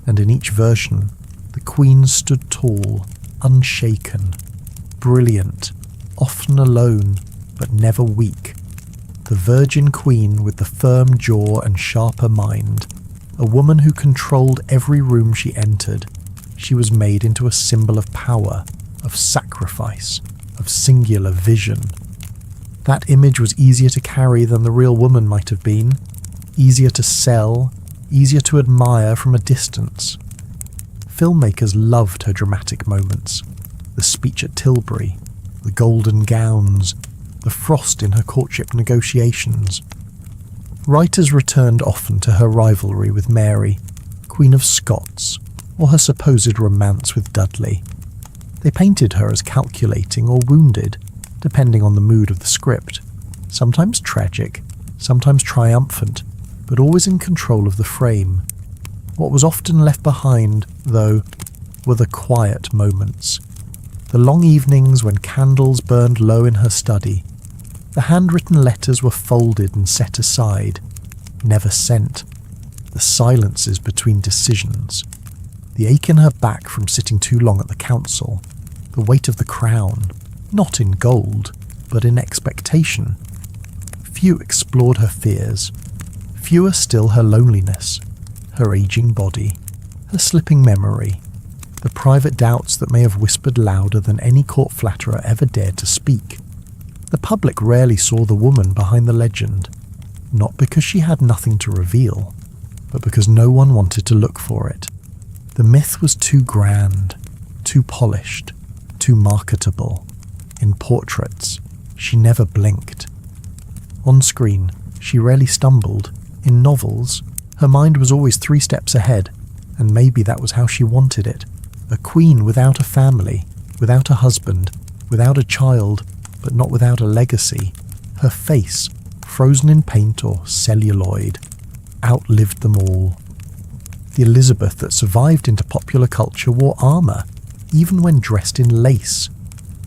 And in each version, the Queen stood tall, unshaken, brilliant, often alone, but never weak. The Virgin Queen with the firm jaw and sharper mind. A woman who controlled every room she entered. She was made into a symbol of power, of sacrifice, of singular vision. That image was easier to carry than the real woman might have been, easier to sell, easier to admire from a distance. Filmmakers loved her dramatic moments, the speech at Tilbury, the golden gowns, the frost in her courtship negotiations. Writers returned often to her rivalry with Mary, Queen of Scots, or her supposed romance with Dudley. They painted her as calculating or wounded, depending on the mood of the script, sometimes tragic, sometimes triumphant, but always in control of the frame. What was often left behind, though, were the quiet moments. The long evenings when candles burned low in her study. The handwritten letters were folded and set aside, never sent. The silences between decisions. The ache in her back from sitting too long at the council. The weight of the crown, not in gold, but in expectation. Few explored her fears. Fewer still her loneliness, her aging body, her slipping memory, the private doubts that may have whispered louder than any court flatterer ever dared to speak. The public rarely saw the woman behind the legend, not because she had nothing to reveal, but because no one wanted to look for it. The myth was too grand, too polished, too marketable. In portraits, she never blinked. On screen, she rarely stumbled. In novels, her mind was always 3 steps ahead, and maybe that was how she wanted it. A queen without a family, without a husband, without a child, but not without a legacy. Her face, frozen in paint or celluloid, outlived them all. The Elizabeth that survived into popular culture wore armour, even when dressed in lace.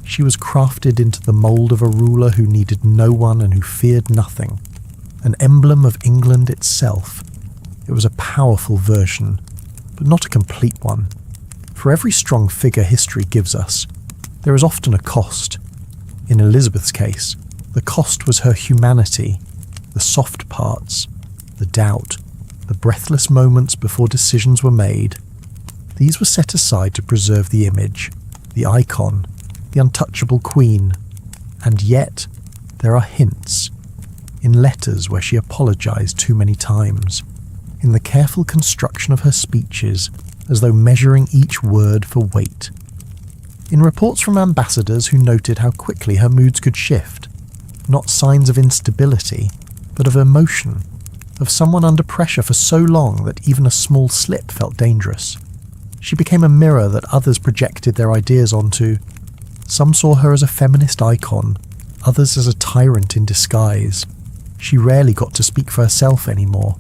She was crafted into the mould of a ruler who needed no one and who feared nothing. An emblem of England itself. It was a powerful version, but not a complete one. For every strong figure history gives us, there is often a cost. In Elizabeth's case, the cost was her humanity, the soft parts, the doubt, the breathless moments before decisions were made. These were set aside to preserve the image, the icon, the untouchable queen. And yet, there are hints. In letters where she apologized too many times. In the careful construction of her speeches, as though measuring each word for weight. In reports from ambassadors who noted how quickly her moods could shift. Not signs of instability, but of emotion. Of someone under pressure for so long that even a small slip felt dangerous. She became a mirror that others projected their ideas onto. Some saw her as a feminist icon, others as a tyrant in disguise. She rarely got to speak for herself anymore.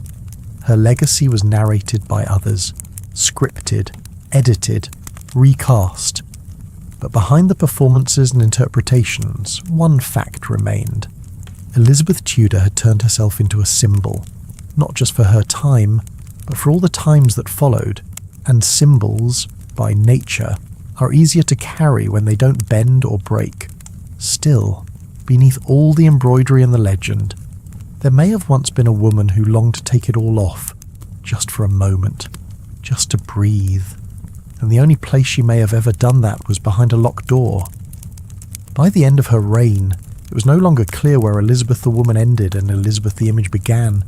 Her legacy was narrated by others, scripted, edited, recast. But behind the performances and interpretations, one fact remained. Elizabeth Tudor had turned herself into a symbol, not just for her time, but for all the times that followed. And symbols, by nature, are easier to carry when they don't bend or break. Still, beneath all the embroidery and the legend, there may have once been a woman who longed to take it all off, just for a moment, just to breathe. And the only place she may have ever done that was behind a locked door. By the end of her reign, it was no longer clear where Elizabeth the woman ended and Elizabeth the image began.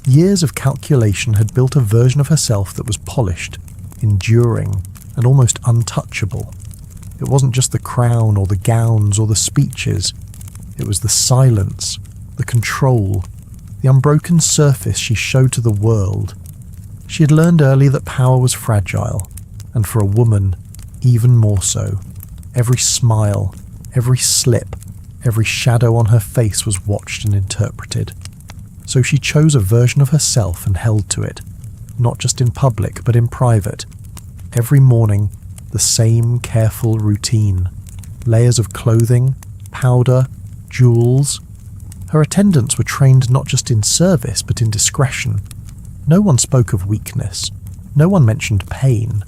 Years of calculation had built a version of herself that was polished, enduring, and almost untouchable. It wasn't just the crown or the gowns or the speeches. It was the silence, the control, the unbroken surface she showed to the world. She had learned early that power was fragile, and for a woman, even more so. Every smile, every slip, every shadow on her face was watched and interpreted. So she chose a version of herself and held to it, not just in public but in private. Every morning, the same careful routine. Layers of clothing, powder, jewels. Her attendants were trained not just in service but in discretion. No one spoke of weakness. No one mentioned pain.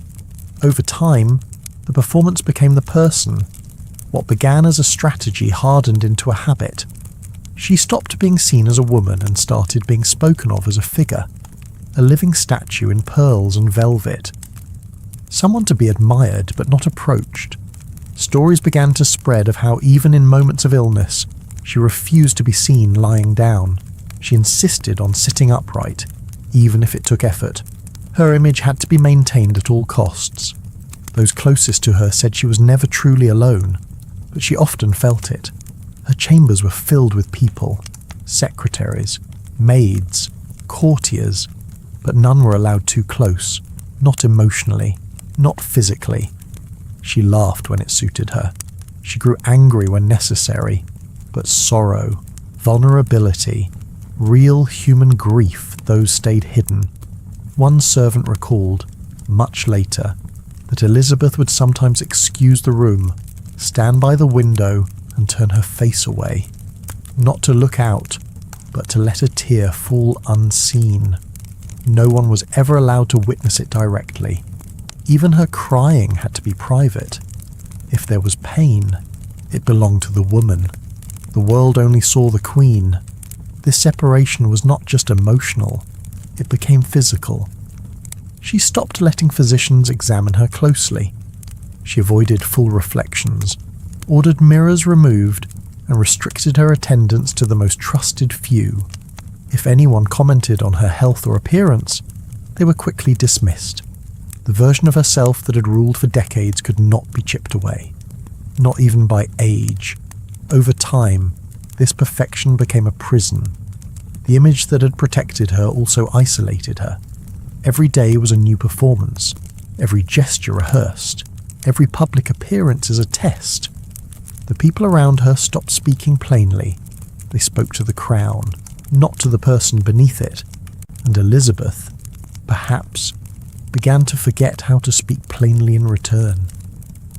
Over time, the performance became the person. What began as a strategy hardened into a habit. She stopped being seen as a woman and started being spoken of as a figure. A living statue in pearls and velvet. Someone to be admired but not approached. Stories began to spread of how even in moments of illness, she refused to be seen lying down. She insisted on sitting upright, even if it took effort. Her image had to be maintained at all costs. Those closest to her said she was never truly alone, but she often felt it. Her chambers were filled with people, secretaries, maids, courtiers, but none were allowed too close, not emotionally, not physically. She laughed when it suited her. She grew angry when necessary, but sorrow, vulnerability, real human grief, those stayed hidden. One servant recalled, much later, that Elizabeth would sometimes excuse the room, stand by the window and turn her face away, not to look out, but to let a tear fall unseen. No one was ever allowed to witness it directly. Even her crying had to be private. If there was pain, it belonged to the woman. The world only saw the queen. This separation was not just emotional, it became physical. She stopped letting physicians examine her closely. She avoided full reflections, ordered mirrors removed, and restricted her attendance to the most trusted few. If anyone commented on her health or appearance, they were quickly dismissed. The version of herself that had ruled for decades could not be chipped away, not even by age. Over time, this perfection became a prison. The image that had protected her also isolated her. Every day was a new performance, every gesture rehearsed, every public appearance is a test. The people around her stopped speaking plainly. They spoke to the crown, not to the person beneath it, and Elizabeth, perhaps, began to forget how to speak plainly in return.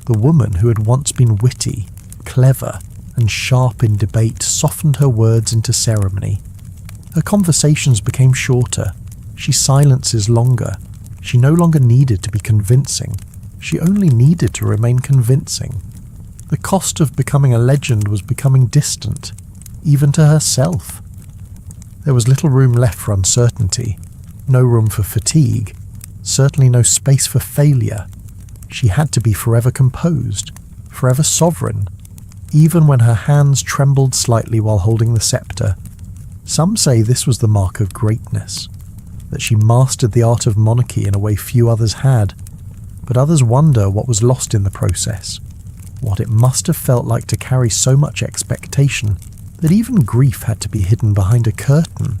The woman who had once been witty, clever, and sharp in debate softened her words into ceremony. Her conversations became shorter, she silences longer. She no longer needed to be convincing, she only needed to remain convincing. The cost of becoming a legend was becoming distant, even to herself. There was little room left for uncertainty, no room for fatigue, certainly no space for failure. She had to be forever composed, forever sovereign, even when her hands trembled slightly while holding the scepter. Some say this was the mark of greatness, that she mastered the art of monarchy in a way few others had, but others wonder what was lost in the process, what it must have felt like to carry so much expectation that even grief had to be hidden behind a curtain.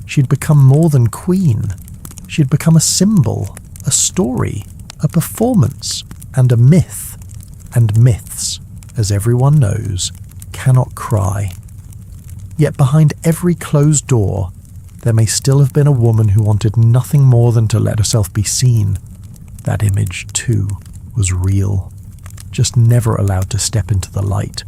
She'd become more than queen. She'd become a symbol, a story, a performance, and a myth. And myths, as everyone knows, cannot cry. Yet behind every closed door, there may still have been a woman who wanted nothing more than to let herself be seen. That image, too, was real, just never allowed to step into the light.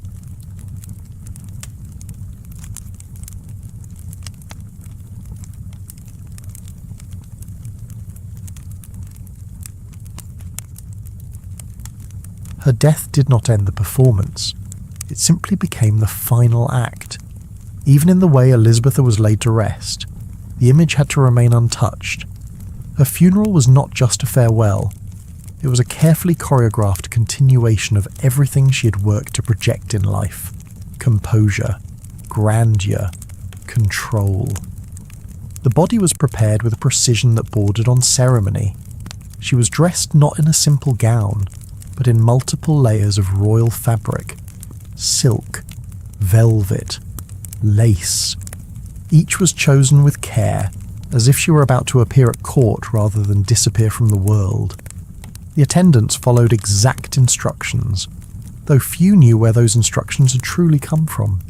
Her death did not end the performance. It simply became the final act. Even in the way Elizabeth was laid to rest, the image had to remain untouched. Her funeral was not just a farewell. It was a carefully choreographed continuation of everything she had worked to project in life. Composure, grandeur, control. The body was prepared with a precision that bordered on ceremony. She was dressed not in a simple gown, but in multiple layers of royal fabric, silk, velvet, lace. Each was chosen with care, as if she were about to appear at court rather than disappear from the world. The attendants followed exact instructions, though few knew where those instructions had truly come from.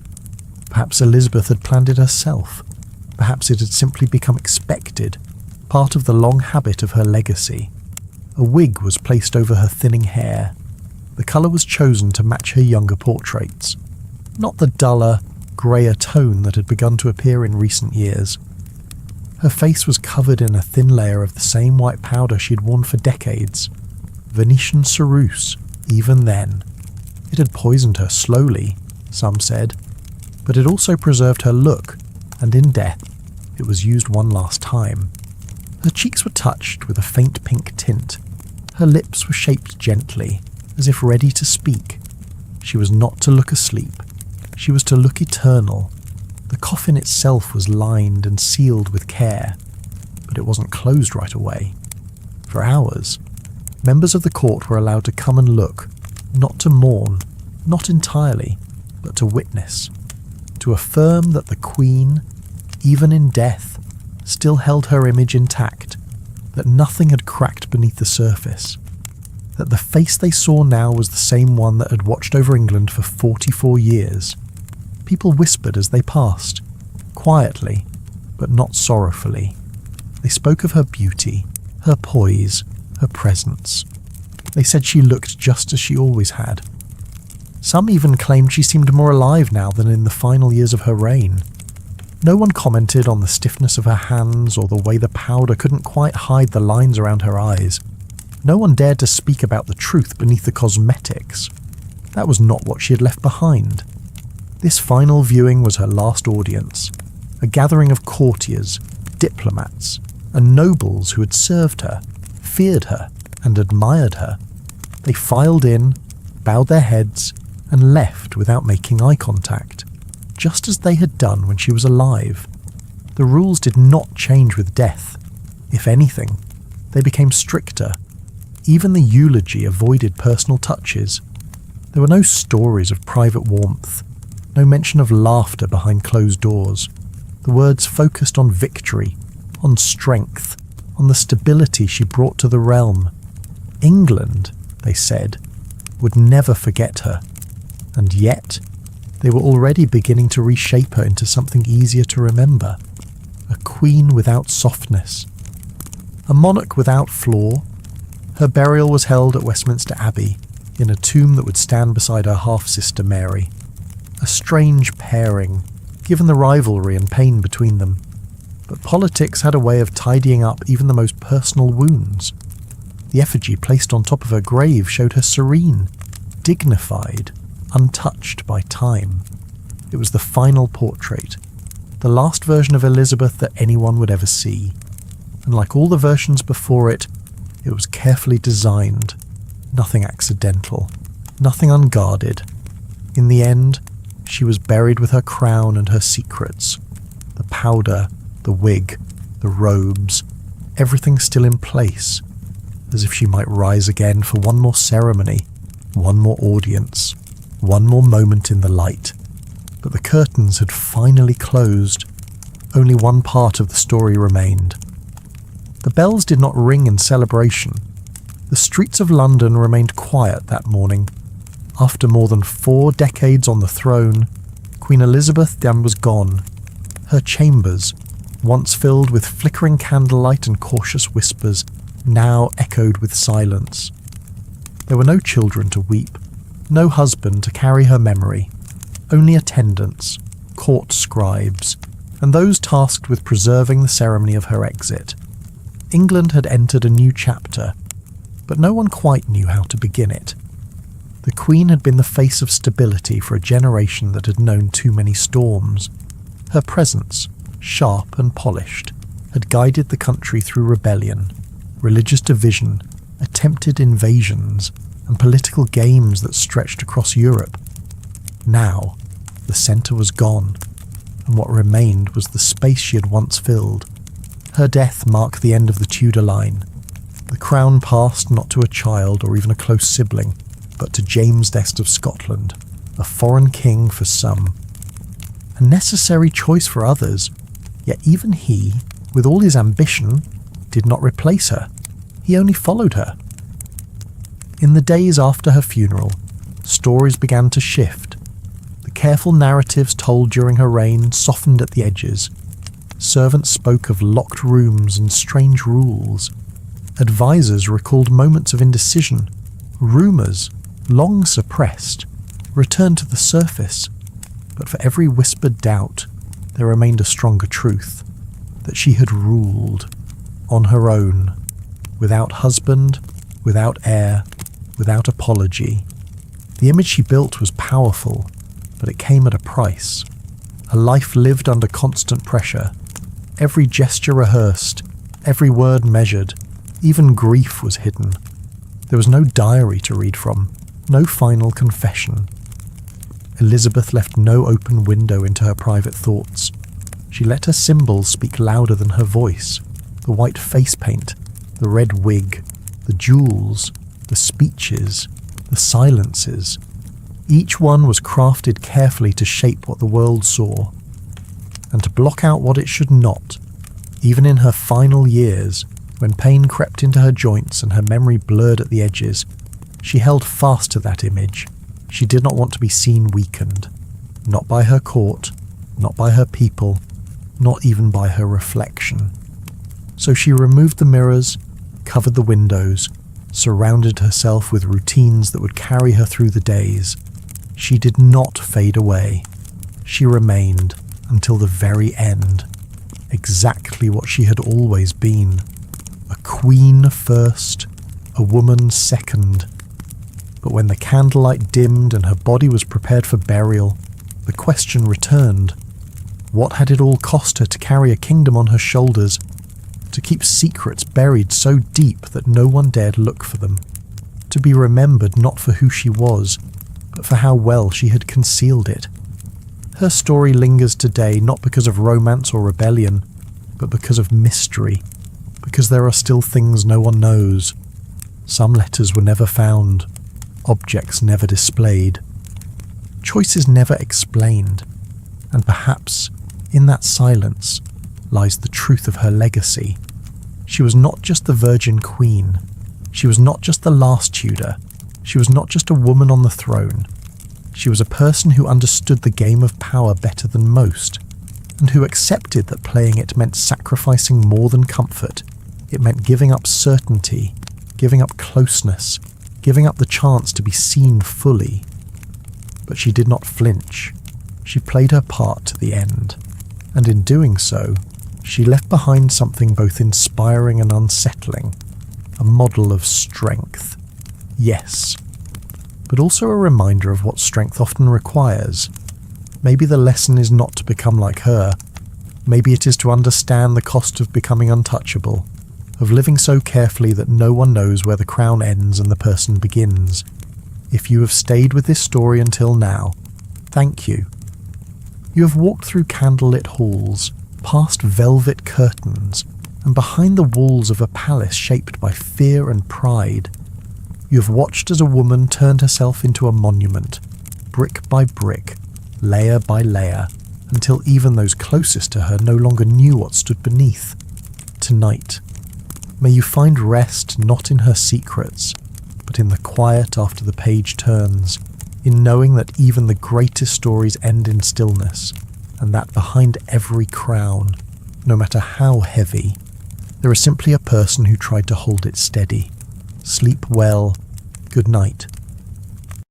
Perhaps Elizabeth had planned it herself. Perhaps it had simply become expected, part of the long habit of her legacy. A wig was placed over her thinning hair. The colour was chosen to match her younger portraits, not the duller, greyer tone that had begun to appear in recent years. Her face was covered in a thin layer of the same white powder she had worn for decades. Venetian ceruse, even then. It had poisoned her slowly, some said, but it also preserved her look, and in death, it was used one last time. Her cheeks were touched with a faint pink tint. Her lips were shaped gently, as if ready to speak. She was not to look asleep. She was to look eternal. The coffin itself was lined and sealed with care, but it wasn't closed right away. For hours, members of the court were allowed to come and look, not to mourn, not entirely, but to witness, to affirm that the Queen, even in death, still held her image intact, that nothing had cracked beneath the surface, that the face they saw now was the same one that had watched over England for 44 years. People whispered as they passed, quietly, but not sorrowfully. They spoke of her beauty, her poise, her presence. They said she looked just as she always had. Some even claimed she seemed more alive now than in the final years of her reign. No one commented on the stiffness of her hands or the way the powder couldn't quite hide the lines around her eyes. No one dared to speak about the truth beneath the cosmetics. That was not what she had left behind. This final viewing was her last audience, a gathering of courtiers, diplomats, and nobles who had served her, feared her, and admired her. They filed in, bowed their heads, and left without making eye contact, just as they had done when she was alive. The rules did not change with death. If anything, they became stricter. Even the eulogy avoided personal touches. There were no stories of private warmth, no mention of laughter behind closed doors. The words focused on victory, on strength, on the stability she brought to the realm. England, they said, would never forget her, and yet they were already beginning to reshape her into something easier to remember, a queen without softness, a monarch without flaw. Her burial was held at Westminster Abbey, in a tomb that would stand beside her half-sister Mary. A strange pairing, given the rivalry and pain between them. But politics had a way of tidying up even the most personal wounds. The effigy placed on top of her grave showed her serene, dignified, untouched by time. It was the final portrait, the last version of Elizabeth that anyone would ever see. And like all the versions before it, it was carefully designed, nothing accidental, nothing unguarded. In the end, she was buried with her crown and her secrets, the powder, the wig, the robes, everything still in place, as if she might rise again for one more ceremony, one more audience, one more moment in the light. But the curtains had finally closed. Only one part of the story remained. The bells did not ring in celebration. The streets of London remained quiet that morning. After more than 4 decades on the throne, Queen Elizabeth then was gone. Her chambers, once filled with flickering candlelight and cautious whispers, now echoed with silence. There were no children to weep, no husband to carry her memory, only attendants, court scribes, and those tasked with preserving the ceremony of her exit. England had entered a new chapter, but no one quite knew how to begin it. The Queen had been the face of stability for a generation that had known too many storms. Her presence, sharp and polished, had guided the country through rebellion, religious division, attempted invasions, and political games that stretched across Europe. Now, the centre was gone, and what remained was the space she had once filled. Her death marked the end of the Tudor line. The crown passed not to a child or even a close sibling, but to James I of Scotland, a foreign king for some. A necessary choice for others, yet even he, with all his ambition, did not replace her. He only followed her. In the days after her funeral, stories began to shift. The careful narratives told during her reign softened at the edges. Servants spoke of locked rooms and strange rules. Advisors recalled moments of indecision. Rumours, long suppressed, returned to the surface. But for every whispered doubt, there remained a stronger truth, that she had ruled, on her own, without husband, without heir, without apology. The image she built was powerful, but it came at a price. A life lived under constant pressure, every gesture rehearsed, every word measured, even grief was hidden. There was no diary to read from, no final confession. Elizabeth left no open window into her private thoughts. She let her symbols speak louder than her voice. The white face paint, the red wig, the jewels, the speeches, the silences. Each one was crafted carefully to shape what the world saw, and to block out what it should not. Even in her final years, when pain crept into her joints and her memory blurred at the edges, she held fast to that image. She did not want to be seen weakened, not by her court, not by her people, not even by her reflection. So she removed the mirrors, covered the windows, surrounded herself with routines that would carry her through the days. She did not fade away. She remained until the very end, exactly what she had always been. A queen first, a woman second. But when the candlelight dimmed and her body was prepared for burial, the question returned. What had it all cost her to carry a kingdom on her shoulders, to keep secrets buried so deep that no one dared look for them, to be remembered not for who she was, but for how well she had concealed it? Her story lingers today not because of romance or rebellion, but because of mystery, because there are still things no one knows. Some letters were never found, objects never displayed, choices never explained, and perhaps in that silence lies the truth of her legacy. She was not just the Virgin Queen. She was not just the last Tudor. She was not just a woman on the throne. She was a person who understood the game of power better than most, and who accepted that playing it meant sacrificing more than comfort. It meant giving up certainty, giving up closeness, giving up the chance to be seen fully. But she did not flinch. She played her part to the end, and in doing so, she left behind something both inspiring and unsettling, a model of strength. Yes, but also a reminder of what strength often requires. Maybe the lesson is not to become like her. Maybe it is to understand the cost of becoming untouchable, of living so carefully that no one knows where the crown ends and the person begins. If you have stayed with this story until now, thank you. You have walked through candlelit halls, past velvet curtains, and behind the walls of a palace shaped by fear and pride. You have watched as a woman turned herself into a monument, brick by brick, layer by layer, until even those closest to her no longer knew what stood beneath. Tonight, may you find rest not in her secrets, but in the quiet after the page turns, in knowing that even the greatest stories end in stillness, and that behind every crown, no matter how heavy, there is simply a person who tried to hold it steady. Sleep well. Good night.